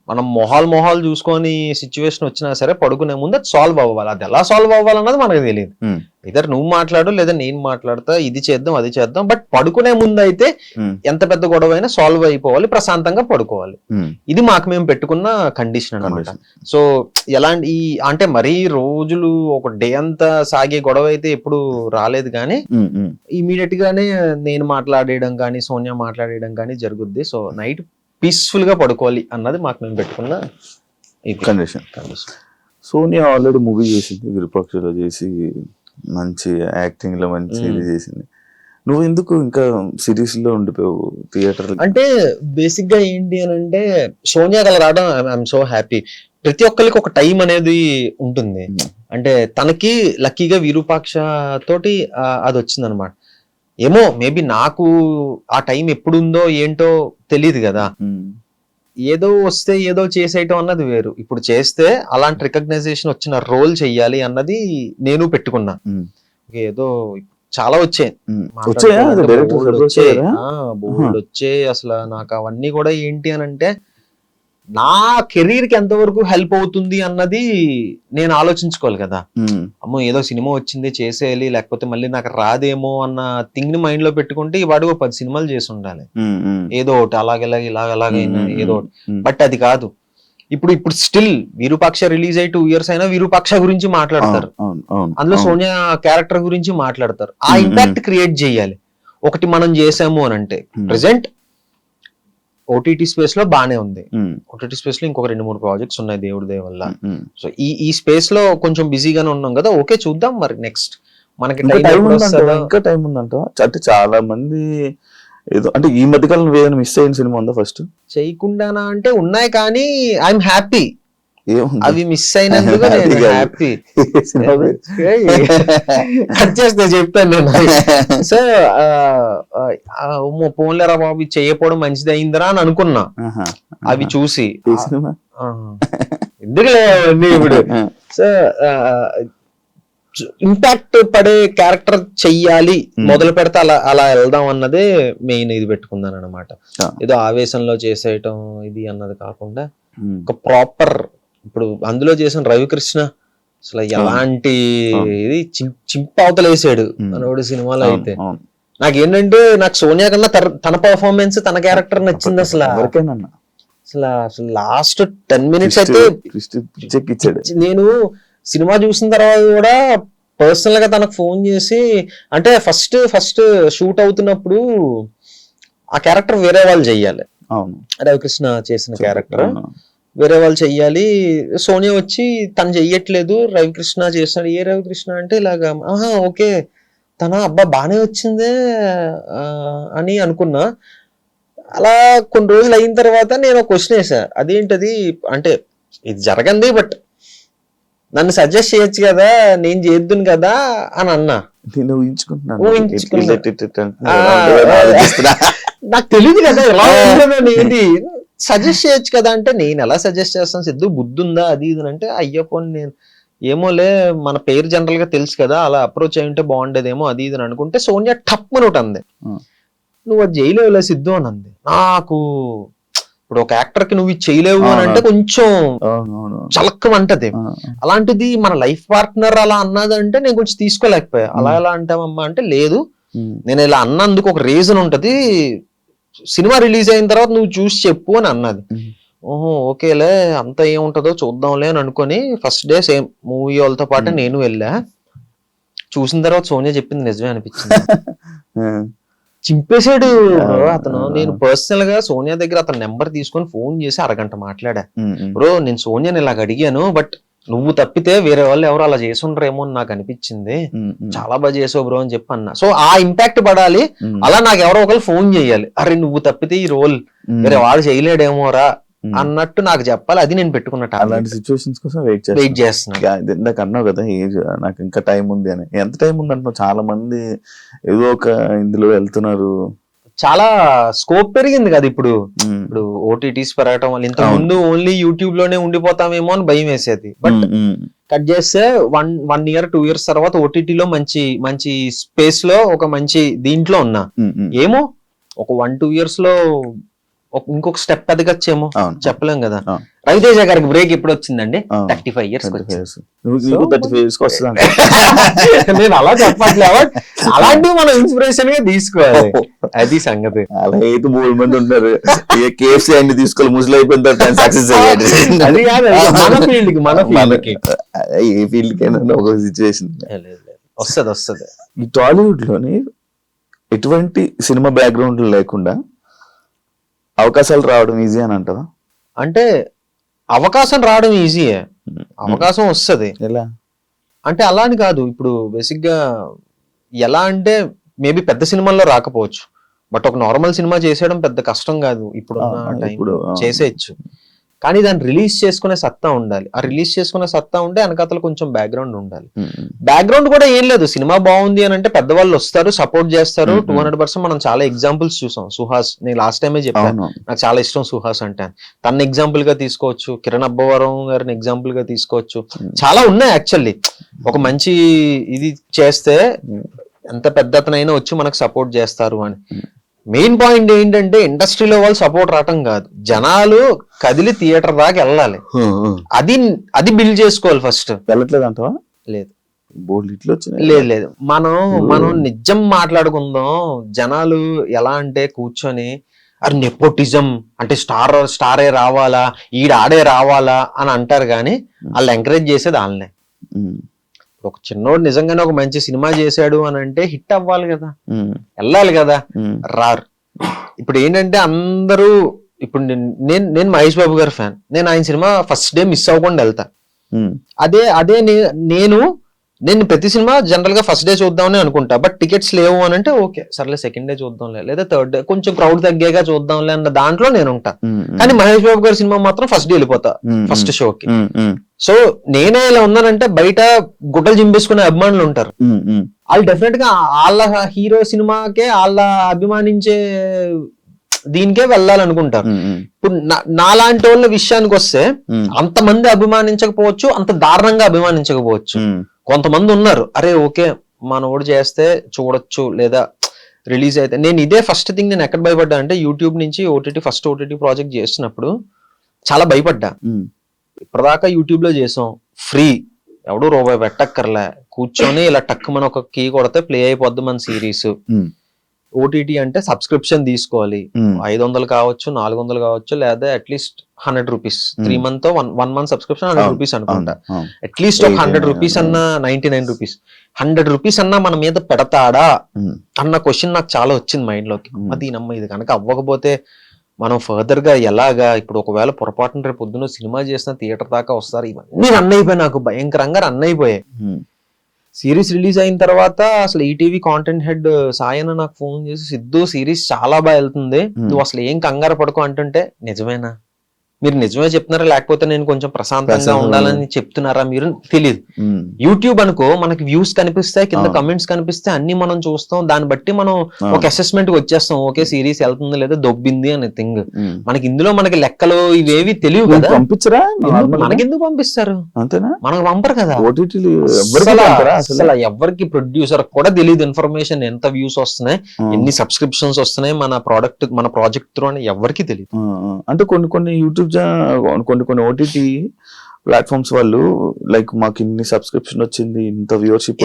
మనం మొహాలు చూసుకొని సిచ్యువేషన్ వచ్చినా సరే పడుకునే ముందు అది సాల్వ్ అవ్వాలి. అది ఎలా సాల్వ్ అవ్వాలన్నది మనకు తెలియదు. ఇద్దరు నువ్వు మాట్లాడు లేదా నేను మాట్లాడతా, ఇది చేద్దాం అది చేద్దాం, బట్ పడుకునే ముందు అయితే ఎంత పెద్ద గొడవ అయినా సాల్వ్ అయిపోవాలి, ప్రశాంతంగా పడుకోవాలి. ఇది మాకు మేము పెట్టుకున్న కండిషన్ అన్నమాట. సో ఎలాంటి అంటే మరీ రోజులు ఒక డే అంతా సాగే గొడవ అయితే ఎప్పుడు రాలేదు, కానీ ఇమీడియట్ గానే నేను మాట్లాడేయడం కానీ సోనియా మాట్లాడేయడం కానీ జరుగుద్ది. సో నైట్ పీస్ఫుల్ గా పడుకోవాలి అన్నది మాకు మేము పెట్టుకున్న కండిషన్. సోనియా ఆల్రెడీ మూవీ చేసింది, విరూపాక్షలో చేసి మంచి యాక్టింగ్ లో మంచి ఇది చేసింది. నువ్వు ఎందుకు ఇంకా సిరీస్ లో ఉండిపోయావు థియేటర్? అంటే బేసిక్ గా ఏంటి అని అంటే, సోనియా గల రావడం ఐఎమ్ సో హ్యాపీ. ప్రతి ఒక్కరికి ఒక టైం అనేది ఉంటుంది. అంటే తనకి లక్కీగా విరూపాక్ష తోటి అది వచ్చింది అనమాట. ఏమో మేబీ నాకు ఆ టైం ఎప్పుడుందో ఏంటో తెలియదు కదా. ఏదో వస్తే ఏదో చేసేయటం అన్నది వేరు. ఇప్పుడు చేస్తే అలాంటి రికగ్నైజేషన్ వచ్చిన రోల్ చెయ్యాలి అన్నది నేను పెట్టుకున్నా. ఏదో చాలా వచ్చాయి, బోల్డ్ వచ్చాయి. అసలు నాకు అవన్నీ కూడా ఏంటి అని అంటే, నా కెరీర్ కి ఎంతవరకు హెల్ప్ అవుతుంది అన్నది నేను ఆలోచించుకోవాలి కదా. అమ్మో ఏదో సినిమా వచ్చింది చేసేయాలి, లేకపోతే మళ్ళీ నాకు రాదేమో అన్న థింగ్ ని మైండ్ లో పెట్టుకుంటే వాడు 10 సినిమాలు చేసి ఉండాలి, ఏదో ఒకటి అలాగైనా ఏదో ఒకటి. బట్ అది కాదు. ఇప్పుడు స్టిల్ విరూపాక్ష రిలీజ్ అయ్యి 2 years అయినా విరూపాక్ష గురించి మాట్లాడతారు, అందులో సోనియా క్యారెక్టర్ గురించి మాట్లాడతారు. ఆ ఇంపాక్ట్ క్రియేట్ చేయాలి. ఒకటి మనం చేసాము అని అంటే, ప్రెసెంట్ ఓటీటీ స్పేస్ లో బానే ఉంది. ఓటీటీ స్పేస్ లో ఇంకొక 2-3 ప్రాజెక్ట్స్ ఉన్నాయి దేవుడి దయ వల్ల. సో ఈ స్పేస్ లో కొంచెం బిజీగానే ఉన్నాం కదా. ఓకే చూద్దాం మరి నెక్స్ట్ మనకి ఇంకా టైం ఉందంట. అంటే చాలా మంది ఏదో అంటే ఈ మధ్యకాలం ఏదైనా మిస్ అయిన సినిమా ఉందా? ఫస్ట్ చేయకుండానా అంటే ఉన్నాయి, కానీ ఐఎమ్ హ్యాపీ. అవి మిస్ అయినందుకు నేను హ్యాపీ. కట్ చేస్తే చెప్తాను నేను. సో పోన్లేరా బాబు చేయకపోవడం మంచిది అయిందిరా అని అనుకున్నా అవి చూసి. ఎందుకులే ఇప్పుడు. సో ఇంపాక్ట్ పడే క్యారెక్టర్ చెయ్యాలి, మొదలు పెడితే అలా వెళ్దాం అన్నదే మెయిన్ ఇది పెట్టుకున్నాను అనమాట. ఏదో ఆవేశంలో చేసేయటం ఇది అన్నది కాకుండా ఒక ప్రాపర్. ఇప్పుడు అందులో చేసిన రవికృష్ణ అసలు ఎలాంటి ఇది చింపవతలేసాడు మనోడి సినిమాలో అయితే. నాకేంటంటే నాకు సోనియా కన్నా తన పర్ఫార్మెన్స్ తన క్యారెక్టర్ నచ్చింది. అసలు లాస్ట్ 10 minutes అయితే నేను సినిమా చూసిన తర్వాత కూడా పర్సనల్ గా తనకు ఫోన్ చేసి, అంటే ఫస్ట్ షూట్ అవుతున్నప్పుడు ఆ క్యారెక్టర్ వేరే వాళ్ళు చెయ్యాలి, రవికృష్ణ చేసిన క్యారెక్టర్ వేరే వాళ్ళు చెయ్యాలి. సోనియా వచ్చి తను చెయ్యట్లేదు, రవికృష్ణ చేస్తున్నాడు. ఏ రవికృష్ణ అంటే ఇలాగా, ఓకే తన అబ్బా బానే వచ్చిందే అని అనుకున్నా. అలా కొన్ని రోజులు అయిన తర్వాత నేను క్వశ్చన్ వేసా, అదేంటది అంటే ఇది జరగంది బట్ నన్ను సజెస్ట్ చేయొచ్చు కదా, నేను చేద్దును కదా అని అన్నా. నేను ఊహించుకుంటున్నాను. ఊహించుకున్నా. ఇట్లా ఆలోచిస్తున్నా. నాకు తెలియదు కదా ఎలా ఉంటుందని. ఏంటి సజెస్ట్ చేయొచ్చు కదా అంటే, నేను ఎలా సజెస్ట్ చేస్తాను సిద్ధు, బుద్ధి ఉందా అది ఇది అంటే, అయ్యప్ప నేను ఏమోలే మన పేరు జనరల్ గా తెలుసు కదా, అలా అప్రోచ్ అయి ఉంటే బాగుండేదేమో అది ఇది అని అనుకుంటే సోనియా టప్ అని ఒకటి అంది, నువ్వు అది చేయలేవులే సిద్ధు అని అంది. నాకు ఇప్పుడు ఒక యాక్టర్ కి నువ్వు ఇది చేయలేవు అని అంటే కొంచెం చలక్కమంటది. అలాంటిది మన లైఫ్ పార్ట్నర్ అలా అన్నదంటే నేను కొంచెం తీసుకోలేకపోయా. అలా ఎలా అంటావమ్మా అంటే, లేదు నేను ఇలా అన్నందుకు ఒక రీజన్ ఉంటది, సినిమా రిలీజ్ అయిన తర్వాత నువ్వు చూసి చెప్పు అని అన్నది. ఓహో ఓకేలే అంత ఏముంటదో చూద్దాంలే అని అనుకొని ఫస్ట్ డే సేమ్ మూవీ వాళ్ళతో పాటు నేను వెళ్ళా. చూసిన తర్వాత సోనియా చెప్పింది నిజమే అనిపించింది. చింపేశాడు అతను. నేను పర్సనల్ గా సోనియా దగ్గర అతని నెంబర్ తీసుకొని ఫోన్ చేసి అరగంట మాట్లాడా. బ్రో నేను సోనియాని ఇలాగ అడిగాను, బట్ నువ్వు తప్పితే వేరే వాళ్ళు ఎవరు అలా చేసి ఉండరేమో అని నాకు అనిపించింది, చాలా బాగా చేసావు బ్రో అని చెప్పి అన్నా. సో ఆ ఇంపాక్ట్ పడాలి, అలా నాకు ఎవరో ఒకరు ఫోన్ చేయాలి, అరే నువ్వు తప్పితే ఈ రోల్ వేరే వాళ్ళు చేయలేడేమోరా అన్నట్టు నాకు చెప్పాలి. అది నేను పెట్టుకున్నట్టు. అలాంటి సిచ్యువేషన్స్ కోసం వెయిట్ చేస్తున్నా. ఇందాక అన్నావు కదా ఏజ్ నాకు ఇంకా టైం ఉంది అని. ఎంత టైం ఉంది అంటున్నావు? చాలా మంది ఏదో ఒక ఇందులో వెళ్తున్నారు. చాలా స్కోప్ పెరిగింది కదా ఇప్పుడు. ఇప్పుడు ఓటీటీస్ పెరగటం వల్ల, ఇంత ముందు ఓన్లీ యూట్యూబ్ లోనే ఉండిపోతామేమో అని భయం వేసేది. బట్ కట్ చేస్తే 1 year 2 years తర్వాత ఓటీటీలో మంచి స్పేస్ లో ఒక మంచి దీంట్లో ఉన్నా. ఏమో ఒక 1-2 years లో ఇంకొక స్టెప్ ఎదగచ్చేమో, చెప్పలేం కదా. రవితేజ గారికి బ్రేక్ ఎప్పుడు వచ్చిందండి? 35 years. నేను అలా చెప్పట్లే, అలాంటివి మనం ఇన్స్పిరేషన్ గా తీసుకోవాలి, అది సంగతి. అలా అయితే 3 మంది ఉంటారు, కేఎఫ్సీ అన్ని తీసుకోవాలి, ముసలి అయిపోయిన తర్వాత సక్సెస్ అయ్యాడు. అది కాదు మన ఫీల్డ్ కి ఏ ఫీల్డ్ కైనా ఒక సిచ్యువేషన్ వస్తుంది. ఈ టాలీవుడ్ లోని ఎటువంటి సినిమా బ్యాక్గ్రౌండ్ లేకుండా అవకాశాలు రావడం ఈజీ అని అంటారా? అంటే అవకాశం రావడం ఈజీయే, అవకాశం వస్తుంది. ఎలా అంటే అలా అని కాదు. ఇప్పుడు బేసిక్ గా ఎలా అంటే, మేబీ పెద్ద సినిమాల్లో రాకపోవచ్చు, బట్ ఒక నార్మల్ సినిమా చేసేయడం పెద్ద కష్టం కాదు. ఇప్పుడు చేసేయచ్చు, కానీ దాన్ని రిలీజ్ చేసుకునే సత్తా ఉండాలి. ఆ రిలీజ్ చేసుకునే సత్తా ఉంటే వెనకాతలు కొంచెం బ్యాక్గ్రౌండ్ ఉండాలి. బ్యాక్గ్రౌండ్ కూడా ఏం లేదు, సినిమా బాగుంది అని అంటే పెద్దవాళ్ళు వస్తారు, సపోర్ట్ చేస్తారు 200%. మనం చాలా ఎగ్జాంపుల్స్ చూసాం. సుహాస్, నేను లాస్ట్ టైమే చెప్పాను, నాకు చాలా ఇష్టం సుహాస్ అంటే. తన ఎగ్జాంపుల్ గా తీసుకోవచ్చు, కిరణ్ అబ్బవరం గారిని ఎగ్జాంపుల్ గా తీసుకోవచ్చు, చాలా ఉన్నాయి యాక్చువల్లీ. ఒక మంచి ఇది చేస్తే ఎంత పెద్ద అతనైనా వచ్చి మనకు సపోర్ట్ చేస్తారు అని. మెయిన్ పాయింట్ ఏంటంటే, ఇండస్ట్రీలో వాళ్ళు సపోర్ట్ రావటం కాదు, జనాలు కదిలి థియేటర్ దాకా వెళ్ళాలి. అది బిల్డ్ చేసుకోవాలి ఫస్ట్. వెళ్ళట్లేదు అంటావా? లేదు, లేదు. మనం నిజం మాట్లాడుకుందాం. జనాలు ఎలా అంటే కూర్చొని అరే నెపోటిజం అంటే స్టారే రావాలా, ఆడే రావాలా అని అంటారు, కానీ వాళ్ళు ఎంకరేజ్ చేసేది వాళ్ళనే. ఒక చిన్నోడు నిజంగానే ఒక మంచి సినిమా చేశాడు అని అంటే హిట్ అవ్వాలి కదా, వెళ్ళాలి కదా, రారు. ఇప్పుడు ఏంటంటే అందరూ, ఇప్పుడు నేను మహేష్ బాబు గారి ఫ్యాన్, నేను ఆయన సినిమా ఫస్ట్ డే మిస్ అవ్వకుండా వెళ్తా. అదే నేను ప్రతి సినిమా జనరల్ గా ఫస్ట్ డే చూద్దామని అనుకుంటా, బట్ టికెట్స్ లేవు అని అంటే ఓకే సర్లే సెకండ్ డే చూద్దాంలే, లేదా థర్డ్ డే కొంచెం క్రౌడ్ తగ్గాక చూద్దాంలే అన్న దాంట్లో నేను ఉంటా. కానీ మహేష్ బాబు గారి సినిమా మాత్రం ఫస్ట్ డే వెళ్ళిపోతా ఫస్ట్ షోకి. సో నేనే ఇలా ఉన్నానంటే బయట గుడ్డలు చింపేసుకునే అభిమానులు ఉంటారు, వాళ్ళు డెఫినెట్ గా వాళ్ళ హీరో సినిమాకే వాళ్ళ అభిమానించే దీనికే వెళ్ళాలనుకుంటారు. ఇప్పుడు నాలాంటి వాళ్ళ విషయానికి వస్తే అంతమంది అభిమానించకపోవచ్చు, అంత దారుణంగా అభిమానించకపోవచ్చు. కొంతమంది ఉన్నారు, అరే ఓకే మనోడు చేస్తే చూడొచ్చు లేదా రిలీజ్ అయితే. నేను ఇదే ఫస్ట్ థింగ్ నేను ఎక్కడ భయపడ్డా అంటే, యూట్యూబ్ నుంచి ఫస్ట్ ఓటీటీ ప్రాజెక్ట్ చేస్తున్నప్పుడు చాలా భయపడ్డా. ఇప్పటిదాకా యూట్యూబ్ లో చేసాం, ఫ్రీ, ఎవడు రూపాయి పెట్టక్కర్లే, కూర్చొని ఇలా టక్ మన ఒక కీ కొడితే ప్లే అయిపోద్ది మన సిరీస్. ఓటీటీ అంటే సబ్స్క్రిప్షన్ తీసుకోవాలి, 500 కావచ్చు, 400 కావచ్చు, లేదా at least 100 rupees 3 month 1 month subscription 100 rupees అనుకుంటా. అట్లీస్ట్ ఒక 100 రూపీస్ అన్నా, 99 రూపీస్ 100 రూపీస్ అన్నా మన మీద పెడతాడా అన్న క్వశ్చన్ నాకు చాలా వచ్చింది మైండ్ లోకి. దీనమ్మ ఇది కనుక అవ్వకపోతే మనం ఫర్దర్ గా ఎలాగా, ఇప్పుడు ఒకవేళ పొరపాటున రేపు పొద్దున సినిమా చేసిన థియేటర్ దాకా వస్తారు, ఇవన్నీ రన్ అయిపోయాయి, నాకు భయంకరంగా రన్ అయిపోయాయి. సిరీస్ రిలీజ్ అయిన తర్వాత అసలు ఈటీవీ కాంటెంట్ హెడ్ సాయన నాకు ఫోన్ చేసి, సిద్ధు సిరీస్ చాలా బాగా వెళ్తుంది, నువ్వు అసలు ఏం కంగారు పడుకో అంటుంటే, నిజమేనా మీరు నిజమే చెప్తున్నారా లేకపోతే నేను కొంచెం ప్రశాంతంగా ప్రశాంతంగా ఉండాలని చెప్తున్నారా మీరు తెలియదు. యూట్యూబ్ అనుకో మనకి వ్యూస్ కనిపిస్తాయి, కింద కమెంట్స్ కనిపిస్తాయి, అన్ని మనం చూస్తాం, దాన్ని బట్టి మనం ఒక అసెస్మెంట్ కి వచ్చేస్తాం, ఓకే సిరీస్ వెళ్తుంది లేదా దొబ్బింది అనే థింగ్. మనకి ఇందులో మనకి లెక్కలు ఇవేవి తెలియవు కదా. పంపించరా? మనకి ఎందుకు పంపిస్తారు? అంతేనా? మనకు పంపరు కదా. అసలు ఎవరికి ప్రొడ్యూసర్ కూడా తెలియదు ఇన్ఫర్మేషన్, ఎంత వ్యూస్ వస్తున్నాయి, ఎన్ని సబ్స్క్రిప్షన్స్ వస్తున్నాయి మన ప్రాజెక్ట్ త్రూ అని ఎవరికి తెలియదు. అంటే కొన్ని యూట్యూబ్ కొన్ని ఓటీటీ ప్లాట్ఫామ్స్ వాళ్ళు లైక్ మాకు ఇన్ని సబ్స్క్రిప్షన్ వచ్చింది, ఇంత వ్యూవర్షిప్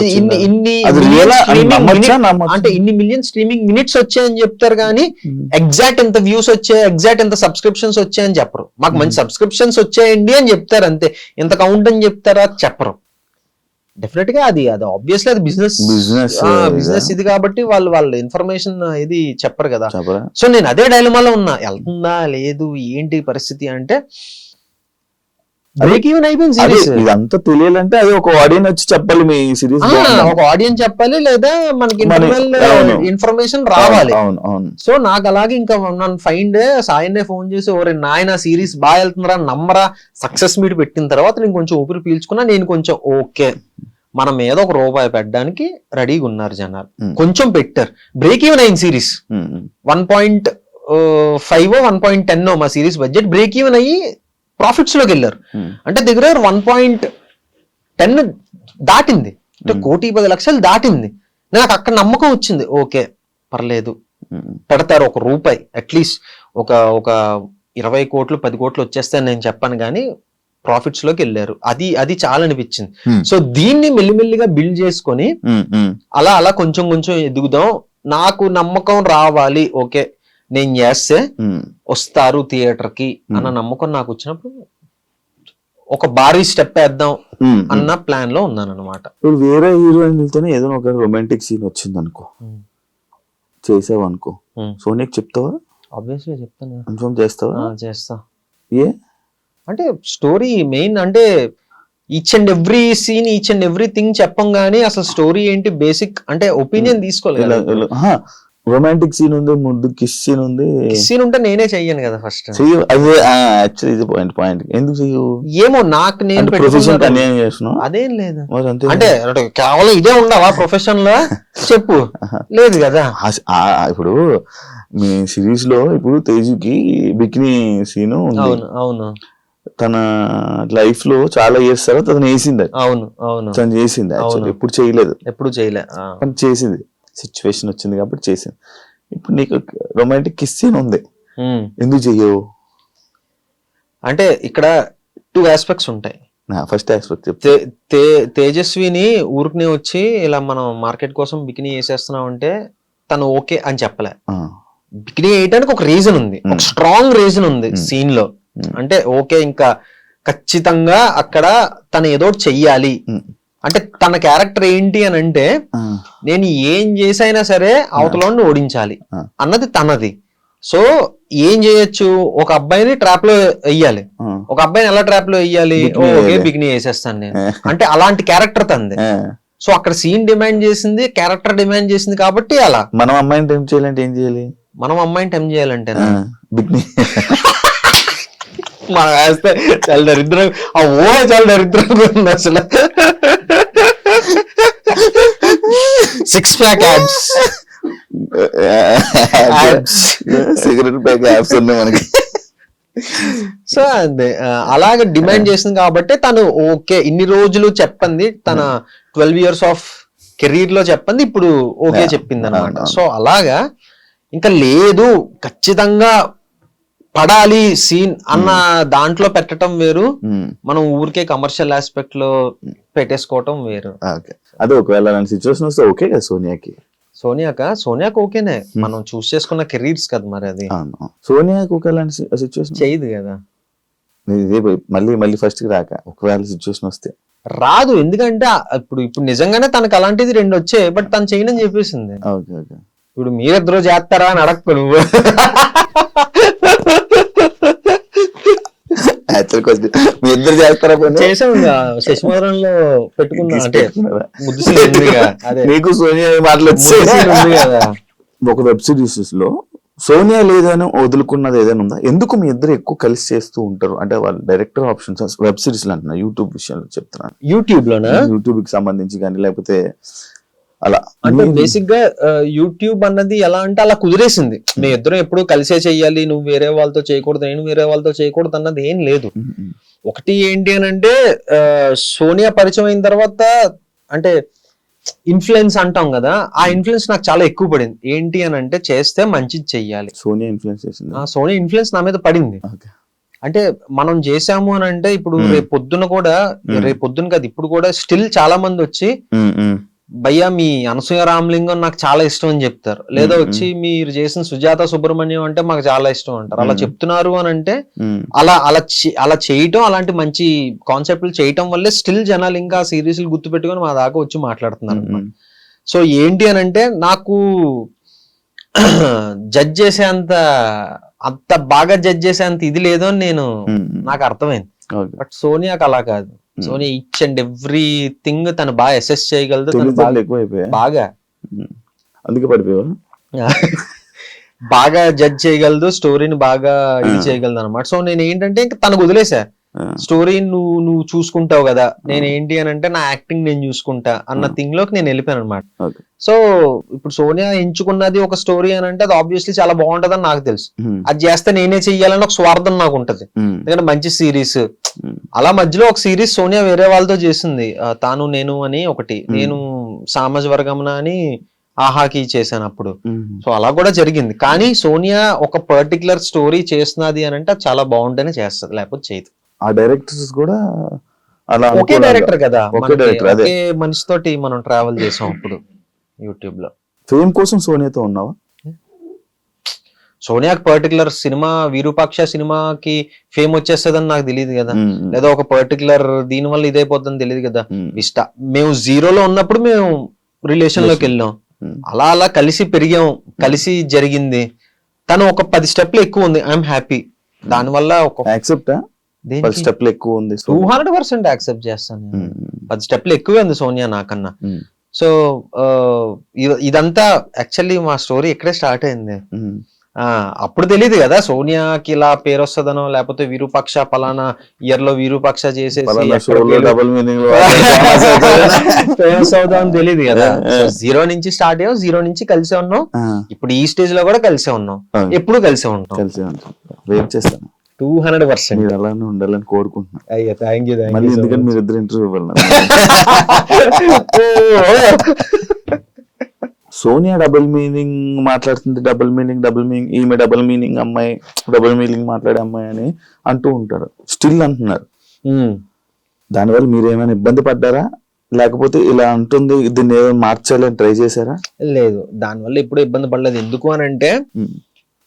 అంటే ఇన్ని మిలియన్ స్ట్రీమింగ్ మినిట్స్ వచ్చాయని చెప్తారు కానీ ఎగ్జాక్ట్ ఎంత వ్యూస్ వచ్చాయి, ఎగ్జాక్ట్ ఎంత సబ్స్క్రిప్షన్స్ వచ్చాయని చెప్పరు. మాకు మంచి సబ్స్క్రిప్షన్స్ వచ్చాయండి అని చెప్తారు అంతే. ఎంత కౌంట్ అని చెప్తారా చెప్పరు. డెఫినెట్ గా అది ఆబ్వియస్లీ అది బిజినెస్ ఇది కాబట్టి వాళ్ళు ఇన్ఫర్మేషన్ ఇది చెప్పరు కదా. సో నేను అదే డైలమాలో ఉన్నా, వెళ్తుందా లేదు ఏంటి పరిస్థితి అంటే బ్రేక్ ఈవెన్ అయిపోయింది సిరీస్. ఇదంతా తెలియాలంటే అది ఒక ఆడియన్స్ వచ్చి చెప్పాలి, మీ సిరీస్ ఒక ఆడియన్స్ చెప్పాలి లేదా మనకి ఇన్ఫర్మేషన్ రావాలి. సో నాకు అలాగే ఇంకా నన్ను ఫైండ్ సాయన్నే ఫోన్ చేసి ఓరే నాయన సిరీస్ బాగా వెళ్తుందిరా నమ్మరా సక్సెస్ మీట్ పెట్టిన తర్వాత నేను కొంచెం ఊపిరి పీల్చుకున్నా. నేను కొంచెం ఓకే మన మీద ₹1 పెట్టడానికి రెడీగా ఉన్నారు జనాలు, కొంచెం పెట్టారు. బ్రేక్ ఈవెన్ అయింది సిరీస్. 1.5 1.10 మా సిరీస్ బడ్జెట్ బ్రేక్ ఈవెన్ అయ్యి ప్రాఫిట్స్ లోకి వెళ్ళారు. అంటే దగ్గర 1.10 దాటింది, అంటే 1,10,00,000 దాటింది. నాకు అక్కడ నమ్మకం వచ్చింది, ఓకే పర్లేదు పెడతారు ₹1 అట్లీస్ట్ ఒక 20 కోట్లు 10 కోట్లు వచ్చేస్తాయని నేను చెప్పాను కానీ ప్రాఫిట్స్ లోకి వెళ్ళారు. అది చాలా అనిపించింది. సో దీన్ని మెల్లిమెల్లిగా బిల్డ్ చేసుకొని అలా కొంచెం కొంచెం ఎదుగుదాం, నాకు నమ్మకం రావాలి, ఓకే నేను చేస్తే వస్తారు థియేటర్ కి అన్న నమ్మకం నాకు వచ్చినప్పుడు ఒక భారీ స్టెప్ వేద్దాం అన్న ప్లాన్ లో ఉన్నాను అనమాట. ఇప్పుడు వేరే హీరోయిన్లతోనే ఏదైనా ఒక రొమాంటిక్ సీన్ వచ్చింది అనుకో, చేసావు అనుకో, సోనియాకి చెప్తావా? ఆబ్వియస్లీ చెప్తాను. కన్ఫర్మ్ చేస్తావా? చేస్తా. ఏ అంటే స్టోరీ మెయిన్, అంటే each and every scene each and everything చెప్పం గానీ అసలు స్టోరీ ఏంటి బేసిక్ అంటే ఒపీనియన్ తీసుకోలేదు. రొమాంటిక్ సీన్ ఉంది, ముందు కిస్ సీన్ ఉంది. సీన్ ఉంటే నేనే చెయ్యను కదా ఫస్ట్. పాయింట్ ఎందుకు చెయ్యవు? ఏమో నాకు నేను అదేం లేదు. అంటే కేవలం ఇదే ఉండవా ప్రొఫెషన్ లో చెప్పు లేదు కదా. ఇప్పుడు మీ సిరీస్ లో ఇప్పుడు తేజుకి బికినీ సీన్ ఉంది. అవును తన లైఫ్ లో చాలా ఇయర్స్ తర్వాత తను వేసింది. అవును తను చేసింది. ఎప్పుడు చేయలేదు, కానీ చేసింది. సిచ్యువేషన్ వచ్చింది కాబట్టి చేసింది. ఇప్పుడు నీకు రొమాంటిక్ కిస్ సీన్ ఉంది, ఎందుకు చెయ్యవు? అంటే ఇక్కడ 2 ఆస్పెక్ట్స్ ఉంటాయి. ఫస్ట్ ఆస్పెక్ట్ తేజస్విని ఊరికి వచ్చి ఇలా మనం మార్కెట్ కోసం బికినీ వేసేస్తున్నాం అంటే తను ఓకే అని చెప్పలే. బికినీ వేయడానికి ఒక రీజన్ ఉంది, ఒక స్ట్రాంగ్ రీజన్ ఉంది సీన్ లో. అంటే ఓకే ఇంకా ఖచ్చితంగా అక్కడ తను ఏదో చెయ్యాలి. అంటే తన క్యారెక్టర్ ఏంటి అని అంటే నేను ఏం చేసైనా సరే అవతలని ఓడించాలి అన్నది తనది. సో ఏం చేయొచ్చు, ఒక అబ్బాయిని ట్రాప్ లో వెయ్యాలి. ఒక అబ్బాయిని ఎలా ట్రాప్ లో వెయ్యాలి? ఓకే బికినీ వేసేస్తాను నేను అంటే అలాంటి క్యారెక్టర్ తంది. సో అక్కడ సీన్ డిమాండ్ చేసింది, క్యారెక్టర్ డిమాండ్ చేసింది కాబట్టి అలా. మనం అమ్మాయిని టెంప్ట్ చేయాలంటే ఏం చేయాలి? మనం అమ్మాయిని టెంప్ట్ చేయాలంటే బికినీ మనం వేస్తే చాలా దరిద్రం, ఆ ఊహ చాలా దరిద్రంగా ఉంది అసలు. 6 pack ads, cigarette pack apps ఉన్నాయి మనకి. సో అదే అలాగే డిమాండ్ చేసింది కాబట్టి తను ఓకే ఇన్ని రోజులు చెప్పింది, తన 12 years ఆఫ్ కెరీర్ లో చెప్పింది ఇప్పుడు ఓకే చెప్పింది అనమాట. సో అలాగా ఇంకా లేదు ఖచ్చితంగా పడాలి సీన్ అన్న దాంట్లో పెట్టడం వేరు, మనం ఊరికే కమర్షియల్ ఆస్పెక్ట్ లో పెట్టేసుకోవటం వేరు. అదే ఒకవేళ అలాంటి సిచ్యువేషన్ వస్తే ఓకే కదా సోనియాకి ఓకేనే, మనం చూస్ చేసుకున్న కెరీర్స్ కదా మరి. అది సోనియాకి ఒక అలాంటి సిచ్యువేషన్ చేయదు కదా, మళ్ళీ ఫస్ట్ కి రాక ఒకవేళ సిచ్యువేషన్ వస్తే రాదు. ఎందుకంటే ఇప్పుడు నిజంగానే తనకు అలాంటిది 2 వచ్చాయి, బట్ తను చేయనని చెప్పేసింది. ఇప్పుడు మీరిద్దరూ చేస్తారా అని అడక్కు నువ్వు. మీ ఇద్దరు చేస్తారా? చేసాం శశిమధురంలో పెట్టుకున్నా, అంటే నీకు సోనియా మాటలు కదా. ఒక వెబ్ సిరీస్ లో సోనియా లేదని వదులుకున్నది ఏదైనా ఉందా? ఎందుకు మీ ఇద్దరు ఎక్కువ కలిసి చేస్తూ ఉంటారు? అంటే వాళ్ళు డైరెక్టర్ ఆప్షన్స్ వెబ్ సిరీస్ అంటున్నా, యూట్యూబ్ విషయంలో చెప్తున్నాను. యూట్యూబ్ లోనా? యూట్యూబ్ కి సంబంధించి కానీ లేకపోతే అలా అంటే బేసిక్ గా యూట్యూబ్ అన్నది ఎలా అంటే అలా కుదిరేసింది. మీ ఇద్దరం ఎప్పుడు కలిసే చెయ్యాలి, నువ్వు వేరే వాళ్ళతో చేయకూడదు, నేను వేరే వాళ్ళతో చేయకూడదు అన్నది ఏం లేదు. ఒకటి ఏంటి అని అంటే సోనియా పరిచయం అయిన తర్వాత అంటే ఇన్ఫ్లుయెన్స్ అంటాం కదా, ఆ ఇన్ఫ్లుయెన్స్ నాకు చాలా ఎక్కువ పడింది. ఏంటి అని అంటే చేస్తే మంచిది చెయ్యాలి. సోనియా ఇన్ఫ్లుయెన్స్ చేసింది. సోనియా ఇన్ఫ్లుయెన్స్ నా మీద పడింది. అంటే మనం చేసాము అని అంటే ఇప్పుడు రేపు పొద్దున కూడా, రేపు పొద్దున కాదు ఇప్పుడు కూడా స్టిల్ చాలా మంది వచ్చి భయ్యా మీ అనసూయ రామలింగం నాకు చాలా ఇష్టం అని చెప్తారు. లేదా వచ్చి మీరు చేసిన సుజాత సుబ్రహ్మణ్యం అంటే మాకు చాలా ఇష్టం అంటారు. అలా చెప్తున్నారు అని అంటే అలా చేయటం, అలాంటి మంచి కాన్సెప్ట్లు చేయటం వల్లే స్టిల్ జనాలు ఇంకా సిరీస్లు గుర్తు పెట్టుకొని మా దాకా వచ్చి మాట్లాడుతున్నారు. సో ఏంటి అని అంటే నాకు జడ్జ్ చేసేంత అంత బాగా జడ్జ్ చేసేంత ఇది లేదు అని నాకు అర్థమైంది. బట్ సోనియాకి అలా కాదు. Sonia each and every thing తను బాగా అసెస్ చేయగలదు. బాగా అందుకే పడిపోయావా? బాగా జడ్జ్ చేయగలదు, స్టోరీని బాగా ఇది చేయగలదు అనమాట. సో నేను ఏంటంటే ఇంకా తనకు వదిలేసా, స్టోరీ నువ్వు చూసుకుంటావు కదా, నేను ఏంటి అని అంటే నా యాక్టింగ్ నేను చూసుకుంటా అన్న థింగ్ లోకి నేను వెళ్ళిపోయాను అనమాట. సో ఇప్పుడు సోనియా ఎంచుకున్నది ఒక స్టోరీ అని అంటే అది ఆబ్వియస్లీ చాలా బాగుంటది అని నాకు తెలుసు. అది చేస్తే నేనే చెయ్యాలని ఒక స్వార్థం నాకు ఉంటది, ఎందుకంటే మంచి సిరీస్. అలా మధ్యలో ఒక సిరీస్ సోనియా వేరే వాళ్ళతో చేసింది, తాను నేను అని ఒకటి, నేను సామాజిక వర్గమున అని ఆహాకి చేశాను అప్పుడు. సో అలా కూడా జరిగింది. కానీ సోనియా ఒక పర్టికులర్ స్టోరీ చేస్తున్నది అని అంటే చాలా బాగుంటేనే చేస్తుంది, లేకపోతే చేయదు. ఆ డైరెక్టర్స్ కూడా అలా ఒకే డైరెక్టర్ కదా, ఒకే మనిషితోటి మనం ట్రావెల్ చేసాం అప్పుడు యూట్యూబ్ లో. ఫేమ్ కోసం సోనియాతో ఉన్నావా? సోనియాకి పర్టికులర్ సినిమా విరూపాక్ష సినిమాకి ఫేమ్ వచ్చేస్తుందని నాకు తెలియదు కదా, లేదా ఒక పర్టికులర్ దీని వల్ల ఇదైపోతుందని తెలియదు కదా. మేము జీరోలో ఉన్నప్పుడు మేము రిలేషన్ లోకి వెళ్ళాం, అలా అలా కలిసి పెరిగాం, కలిసి జరిగింది. తను ఒక 10 స్టెప్లు ఎక్కువ ఉంది, ఐఎమ్ హ్యాపీ దానివల్ల. ఒక యాక్సెప్ట్ 10 స్టెప్లు ఎక్కువ ఉంది, 200% యాక్సెప్ట్ చేస్తాను. 10 స్టెప్లు ఎక్కువే ఉంది సోనియా నాకన్నా. సో ఇదంతా యాక్చువల్లీ మా స్టోరీ ఇక్కడే స్టార్ట్ అయింది. అప్పుడు తెలియదు కదా సోనియాకి ఇలా పేరు వస్తుందనో, లేకపోతే విరూపాక్ష పలానా ఇయర్ లో విరూపాక్ష చేసేసి ఫేమస్ అవుదాం తెలియదు కదా. జీరో నుంచి స్టార్ట్ అయ్యాం, జీరో నుంచి కలిసే ఉన్నాం, ఇప్పుడు ఈ స్టేజ్ లో కూడా కలిసే ఉన్నాం, ఎప్పుడు కలిసే ఉంటాం. 200% అలానే ఉండాలని కోరుకుంటున్నాను. అయ్యా థ్యాంక్ యూ. మళ్ళీ ఎందుకంటే మీరు ఇద్దరు ఇంటర్వ్యూ ఇవ్వాలి. సోనియా డబుల్ మీనింగ్ మాట్లాడుతుంది, డబుల్ మీనింగ్ ఈమె డబుల్ మీనింగ్ అమ్మాయి, డబుల్ మీనింగ్ మాట్లాడే అమ్మాయి అని అంటూ ఉంటారు, స్టిల్ అంటున్నారు. దానివల్ల మీరు ఏమైనా ఇబ్బంది పడ్డారా, లేకపోతే ఇలా అంటుంది దీన్ని ఏమైనా మార్చాలని ట్రై చేశారా? లేదు, దానివల్ల ఎప్పుడు ఇబ్బంది పడలేదు. ఎందుకు అని అంటే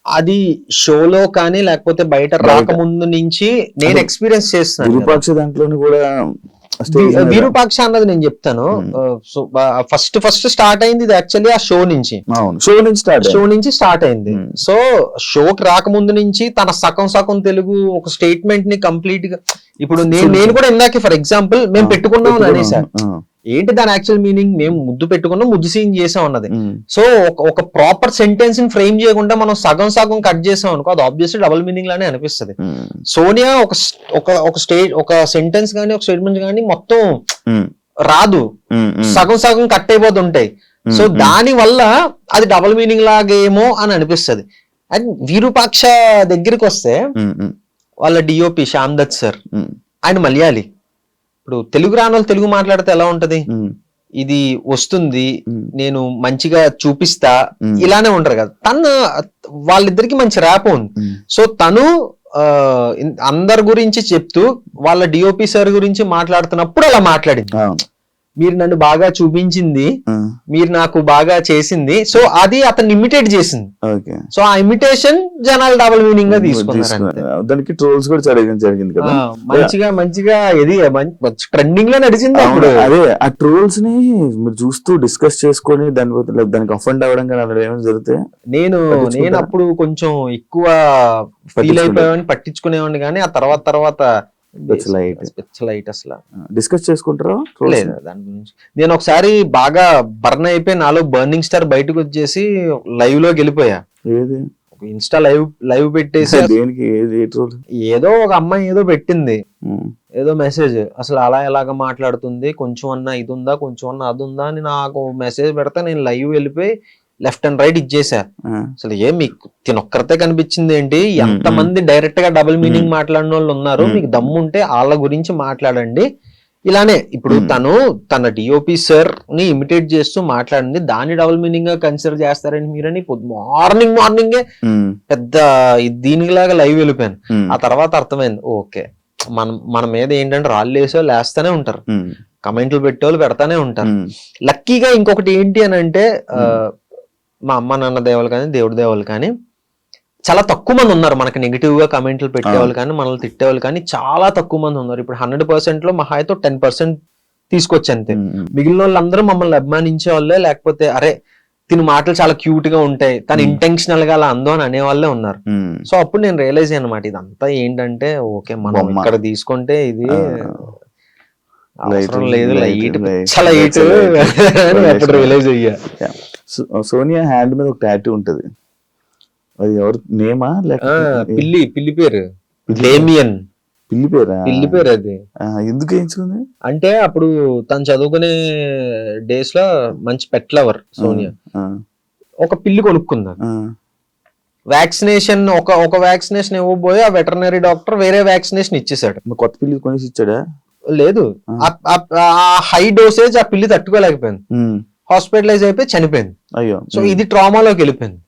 అది షోలో కానీ లేకపోతే బయట రాకముందు నుంచి నేను ఎక్స్పీరియన్స్ చేస్తున్నాను. విరూపాక్ష దాంట్లోని కూడా విరూపాక్ష అన్నది నేను చెప్తాను. ఫస్ట్ స్టార్ట్ అయింది ఇది యాక్చువల్లీ ఆ షో నుంచి స్టార్ట్ అయింది. సో షోకి రాకముందు నుంచి తన సగం తెలుగు ఒక స్టేట్మెంట్ ని కంప్లీట్ గా, ఇప్పుడు నేను కూడా ఇందాక ఫర్ ఎగ్జాంపుల్ మేము పెట్టుకున్నాం అనేసారు, ఏంటి దాని యాక్చువల్ మీనింగ్, మేము ముద్దు పెట్టుకున్నాం, ముద్దు సీన్ చేసాం అన్నది. సో ఒక ప్రాపర్ సెంటెన్స్ ని ఫ్రేమ్ చేయకుండా మనం సగం కట్ చేసాం అనుకో, అది ఆబ్వియస్లీ డబుల్ మీనింగ్ లానే అనిపిస్తుంది. సోనియా ఒక సెంటెన్స్ గానీ ఒక స్టేట్మెంట్ గానీ మొత్తం రాదు, సగం కట్ అయిపోతుంటాయి. సో దాని వల్ల అది డబుల్ మీనింగ్ లాగేమో అని అనిపిస్తుంది. అండ్ విరూపాక్ష దగ్గరికి వస్తే వాళ్ళ డిఓపి శ్యామ్ దత్ సార్, ఆయన మలయాళీ. ఇప్పుడు తెలుగు రాని వాళ్ళు తెలుగు మాట్లాడితే ఎలా ఉంటది, ఇది వస్తుంది నేను మంచిగా చూపిస్తా ఇలానే ఉంటారు కదా. తను వాళ్ళిద్దరికి మంచి ర్యాప్ ఉంది. సో తను అందరి గురించి చెప్తూ వాళ్ళ డిఓపి సార్ గురించి మాట్లాడుతున్నప్పుడు అలా మాట్లాడింది, మీరు నన్ను బాగా చూపించింది, మీరు నాకు బాగా చేసింది. సో అది అతను ఇమిటేట్ చేసింది. సో ఆ ఇమిటేషన్ జనాలు డబుల్ మీనింగ్ గా తీసుకున్నారు. దానికి ట్రోల్స్ కూడా జరిగింది కదా, మంచిగా ఇది ట్రెండింగ్ లో నడిచింది అప్పుడు. అదే ఆ ట్రోల్స్ ని మీరు చూస్తూ డిస్కస్ చేసుకొని దానికి అఫెండ్ అవ్వడం కానీ అలా ఏమైనా జరిగితే నేను అప్పుడు కొంచెం ఎక్కువ ఫీల్ అయిపోయామని పట్టించుకునేవాడిని, కానీ ఆ తర్వాత లైట్ అసలు డిస్కస్ చేసుకుంటారా? లేదు దాని గురించి. నేను ఒకసారి బాగా బర్న్ అయిపోయి నాలో బర్నింగ్ స్టార్ బయటకు వచ్చేసి లైవ్ లోకి వెళ్ళిపోయా. ఇన్స్టా లైవ్ పెట్టేసి దేనికి ఏ ట్రోల్? ఏదో ఒక అమ్మాయి ఏదో పెట్టింది, ఏదో మెసేజ్, అసలు అలా ఎలాగ మాట్లాడుతుంది, కొంచెం అన్నా ఇది ఉందా, కొంచెం అన్నా అది ఉందా అని నాకు మెసేజ్ పెడితే నేను లైవ్ వెళ్ళిపోయి లెఫ్ట్ అండ్ రైట్ ఇచ్చేసా. అసలు మీకు తినొక్కరితే కనిపించింది ఏంటి, ఎంత మంది డైరెక్ట్ గా డబుల్ మీనింగ్ మాట్లాడిన వాళ్ళు ఉన్నారు, మీకు దమ్ముంటే వాళ్ళ గురించి మాట్లాడండి. ఇలానే ఇప్పుడు తన డిఓపి సార్ ని ఇమిటేట్ చేస్తూ మాట్లాడింది, దాన్ని డబుల్ మీనింగ్ గా కన్సిడర్ చేస్తారని మీరని మార్నింగే పెద్ద దీనిలాగా లైవ్ వెళ్ళిపోయాను. ఆ తర్వాత అర్థమైంది, ఓకే మన మీద ఏంటంటే రాళ్ళు వేసో లేస్తానే ఉంటారు, కమెంట్లు పెట్టేవాళ్ళు పెడతానే ఉంటారు. లక్కీగా ఇంకొకటి ఏంటి అని అంటే మా అమ్మ నాన్న దేవాలు కానీ దేవుడి దేవాలు కానీ చాలా తక్కువ మంది ఉన్నారు మనకి నెగిటివ్ గా కమెంట్లు పెట్టేవాళ్ళు కానీ మనల్ని తిట్టేవాళ్ళు కానీ చాలా తక్కువ మంది ఉన్నారు. ఇప్పుడు 100% లో మహా అయితే 10% తీసుకొచ్చి అంతే. మిగిలిన వాళ్ళందరూ మమ్మల్ని అభిమానించే వాళ్ళే, లేకపోతే అరే తిని మాటలు చాలా క్యూట్ గా ఉంటాయి, తను ఇంటెన్షనల్ గా అలా అందో అని అనే వాళ్ళే ఉన్నారు. సో అప్పుడు నేను రియలైజ్ అనమాట ఇదంతా ఏంటంటే ఓకే మనం ఇక్కడ తీసుకుంటే ఇది అవసరం లేదు, లైట్ అప్పుడు రియలైజ్ అయ్యా. సోనియా హ్యాండ్ మీద ఒక టాటూ ఉంటది, అది ఎవరు నేమా లేకపోతే పిల్లి పేరు డేమియన్, పిల్లి పేరా? పిల్లి పేరు అది. ఎందుకు వేయించుకుంది అంటే అప్పుడు తను చదువుకునే డేస్ లో మంచి పెట్ లవర్ సోనియా, ఒక పిల్లి కొనుక్కుంది. వ్యాక్సినేషన్ ఒక వ్యాక్సినేషన్ ఇవ్వబోయి ఆ వెటర్నరీ డాక్టర్ వేరే వ్యాక్సినేషన్ ఇచ్చేసాడు. కొత్త పిల్లి కొనేసి ఇచ్చాడా? లేదు, ఆ హై డోసేజ్ ఆ పిల్లి తట్టుకోలేకపోయింది, హాస్పిటలైజ్ అయిపోయి చనిపోయింది. అయ్యో. సో ఇది ట్రామాలోకి వెళ్ళిపోయింది.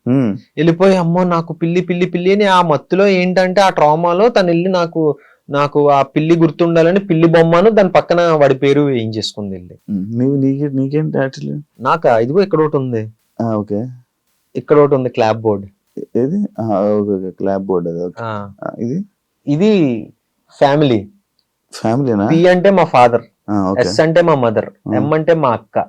వెళ్ళిపోయి అమ్మో నాకు పిల్లి పిల్లి పిల్లి అని ఆ మత్తులో ఏంటంటే ఆ ట్రామాలో తను వెళ్ళి నాకు ఆ పిల్లి గుర్తుండాలని పిల్లి బొమ్మను దాని పక్కన వాడి పేరు ఏం చేసుకుంది వెళ్ళి. నీకేంటి నాకా ఇదిగో ఇక్కడ ఒకటి ఉంది, ఓకే ఇక్కడ ఒకటి ఉంది క్లాప్ బోర్డ్. ఏది? Clap board. ఇది ఫ్యామిలీ. ఫ్యామిలీనా? పి అంటే మా ఫాదర్, ఎస్ అంటే మా మదర్, ఎం అంటే మా అక్క,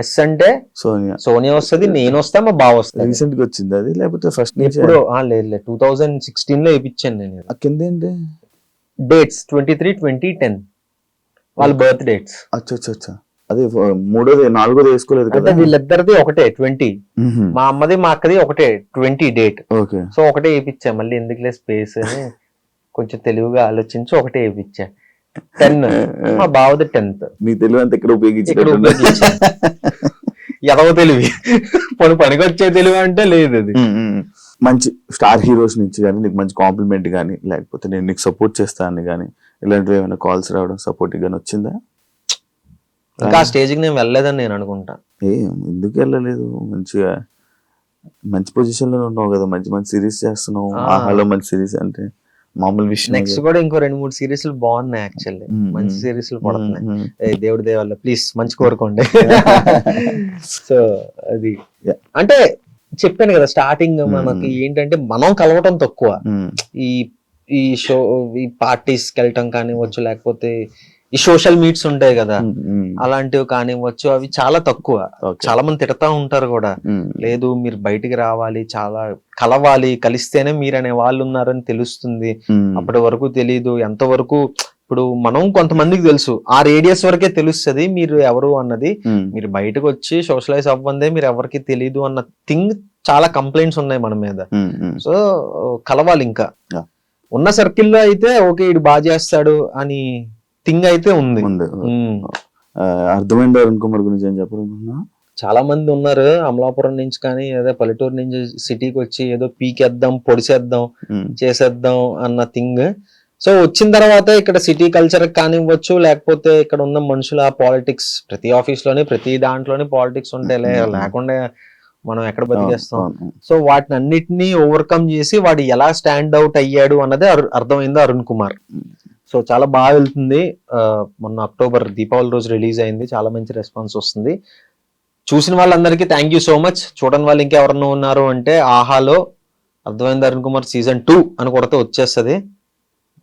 ఎస్ అంటే సోనియా వస్తుంది, నేను వస్తా, మా బావ వస్తుంది. రీసెంట్ గా వచ్చింది అది లేకపోతే ఫస్ట్ ఇప్పుడు? లేదు 2016 లో వేయించాను నేను. కింద ఏంటి డేట్స్ 23/20/10 వాళ్ళ బర్త్ డేట్స్. అచ్చా అదే మూడోది నాలుగోది వేసుకోలేదు అంటే వీళ్ళిద్దరిది ఒకటే 20, మా అమ్మది మా అక్కది ఒకటే 20 డేట్. సో ఒకటే వేయించా, మళ్ళీ ఎందుకులే స్పేస్ అని కొంచెం తెలివిగా ఆలోచించి ఒకటే వేయించా. 10 మా బావది 10th. మీ తెలివి అంతా ఇక్కడ ఉపయోగించి ఎదవ తెలివి, పనికి వచ్చే తెలివి అంటే లేదు. అది మంచి స్టార్ హీరోస్ నుంచి కానీ నీకు మంచి కాంప్లిమెంట్ కానీ లేకపోతే నేను నీకు సపోర్ట్ చేస్తాను కానీ ఇలాంటివి ఏమైనా కాల్స్ రావడం సపోర్టివ్ గానీ వచ్చిందా? ఇంకా ఆ స్టేజ్కి నేను వెళ్ళలేదని నేను అనుకుంటా. ఎందుకు వెళ్ళలేదు? మంచిగా మంచి పొజిషన్ లో ఉన్నావు కదా, మంచి మంచి సిరీస్ చేస్తున్నావు. ఆహాలో మంచి సిరీస్ అంటే మామూలు విషయం. నెక్స్ట్ కూడా ఇంకో 2-3 సిరీస్లు బాగున్నాయి, యాక్చువల్లీ మంచి సిరీస్లు పడుతున్నాయి. దేవుడి దేవాల ప్లీజ్ మంచి కోరుకోండి. సో అది అంటే చెప్పాను కదా స్టార్టింగ్ మనకి ఏంటంటే మనం కలవటం తక్కువ, ఈ షో ఈ పార్టీస్కి వెళ్ళటం కానివ్వచ్చు, లేకపోతే ఈ సోషల్ మీట్స్ ఉంటాయి కదా అలాంటివి కానివ్వచ్చు, అవి చాలా తక్కువ. చాలా మంది తిడతా ఉంటారు కూడా, లేదు మీరు బయటికి రావాలి, చాలా కలవాలి, కలిస్తేనే మీరు అనే వాళ్ళు ఉన్నారని తెలుస్తుంది. అప్పటి వరకు తెలీదు ఎంతవరకు. ఇప్పుడు మనం కొంతమందికి తెలుసు, ఆ రేడియస్ వరకే తెలుస్తుంది మీరు ఎవరు అన్నది. మీరు బయటకు వచ్చి సోషలైజ్ అవ్వందే మీరు ఎవరికి తెలీదు అన్న థింగ్ చాలా కంప్లైంట్స్ ఉన్నాయి మన మీద. సో కలవాలి. ఇంకా ఉన్న సర్కిల్లో అయితే ఓకే ఇడు బాగా చేస్తాడు అని థింగ్ అయితే ఉంది. అర్థమైంది. అరుణ్ కుమార్ గురించి ఏం చెప్పాలనుకున్నా? చాలా మంది ఉన్నారు అమలాపురం నుంచి కానీ ఏదో పల్లెటూరు నుంచి సిటీకి వచ్చి ఏదో పీకేద్దాం, పొడిసేద్దాం, చేసేద్దాం అన్న థింగ్. సో వచ్చిన తర్వాత ఇక్కడ సిటీ కల్చర్ కానివ్వచ్చు, లేకపోతే ఇక్కడ ఉన్న మనుషుల పాలిటిక్స్, ప్రతి ఆఫీస్ లోని ప్రతి దాంట్లోని పాలిటిక్స్ ఉంటాయి, లేకుండా మనం ఎక్కడ బతికేస్తాం. సో వాటిని అన్నిటినీ ఓవర్కమ్ చేసి వాడు ఎలా స్టాండ్ అవుట్ అయ్యాడు అన్నదే అర్థమైంది అరుణ్ కుమార్. సో చాలా బాగా వెళ్తుంది. మొన్న అక్టోబర్ దీపావళి రోజు రిలీజ్ అయింది, చాలా మంచి రెస్పాన్స్ వస్తుంది. చూసిన వాళ్ళందరికీ థ్యాంక్ యూ సో మచ్. చూడని వాళ్ళు ఇంకెవరన్నా ఉన్నారు అంటే ఆహాలో అర్థమైంది అరుణ్ కుమార్ సీజన్ 2 అని కొడితే వచ్చేస్తుంది.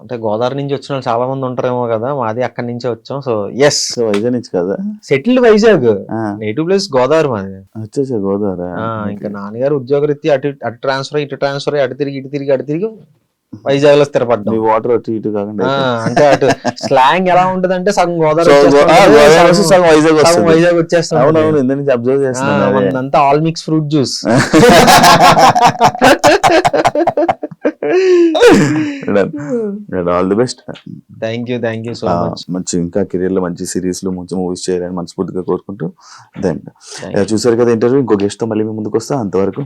అంటే గోదావరి నుంచి వచ్చిన వాళ్ళు చాలా మంది ఉంటారేమో కదా, మాది అక్కడి నుంచే వచ్చాం. సో ఎస్, వైజాగ్ నుంచి కదా, settled Vizag, native place Godavari మాది. వచ్చేసా గోదావరి. ఇంకా నాన్నగారు ఉద్యోగరీత్యా అటు ట్రాన్స్ఫర్ ఇటు ట్రాన్స్ఫర్, అటు తిరిగి వైజాగ్ లో స్థిరపడ్డాం. మీ వాటర్ అటు ఇటు కాకుండా అంటే అటు స్లాంగ్ ఎలా ఉంటది అంటే సగం గోదావరి సో, వచ్చేస్తుంది, వస్తే సగం వైజాగ్ సగం వస్తుంది. వైజాగ్ వచ్చేస్తాం. అవునవును, ఇంత నుంచి అబ్జర్వ్ చేస్తున్నాను అదే. అంతా all mix fruit juice. All the best. Thank you so much. మంచి ఇంకా కెరీర్ లో మంచి సిరీస్ లో మంచి మూవీస్ చేయాలని మనస్ఫూర్తిగా కోరుకుంటూ దెన్ చూసారు కదా ఇంటర్వ్యూ. ఇంకో గెస్ట్ తో మళ్ళీ మీ ముందుకు వస్తా. అంతవరకు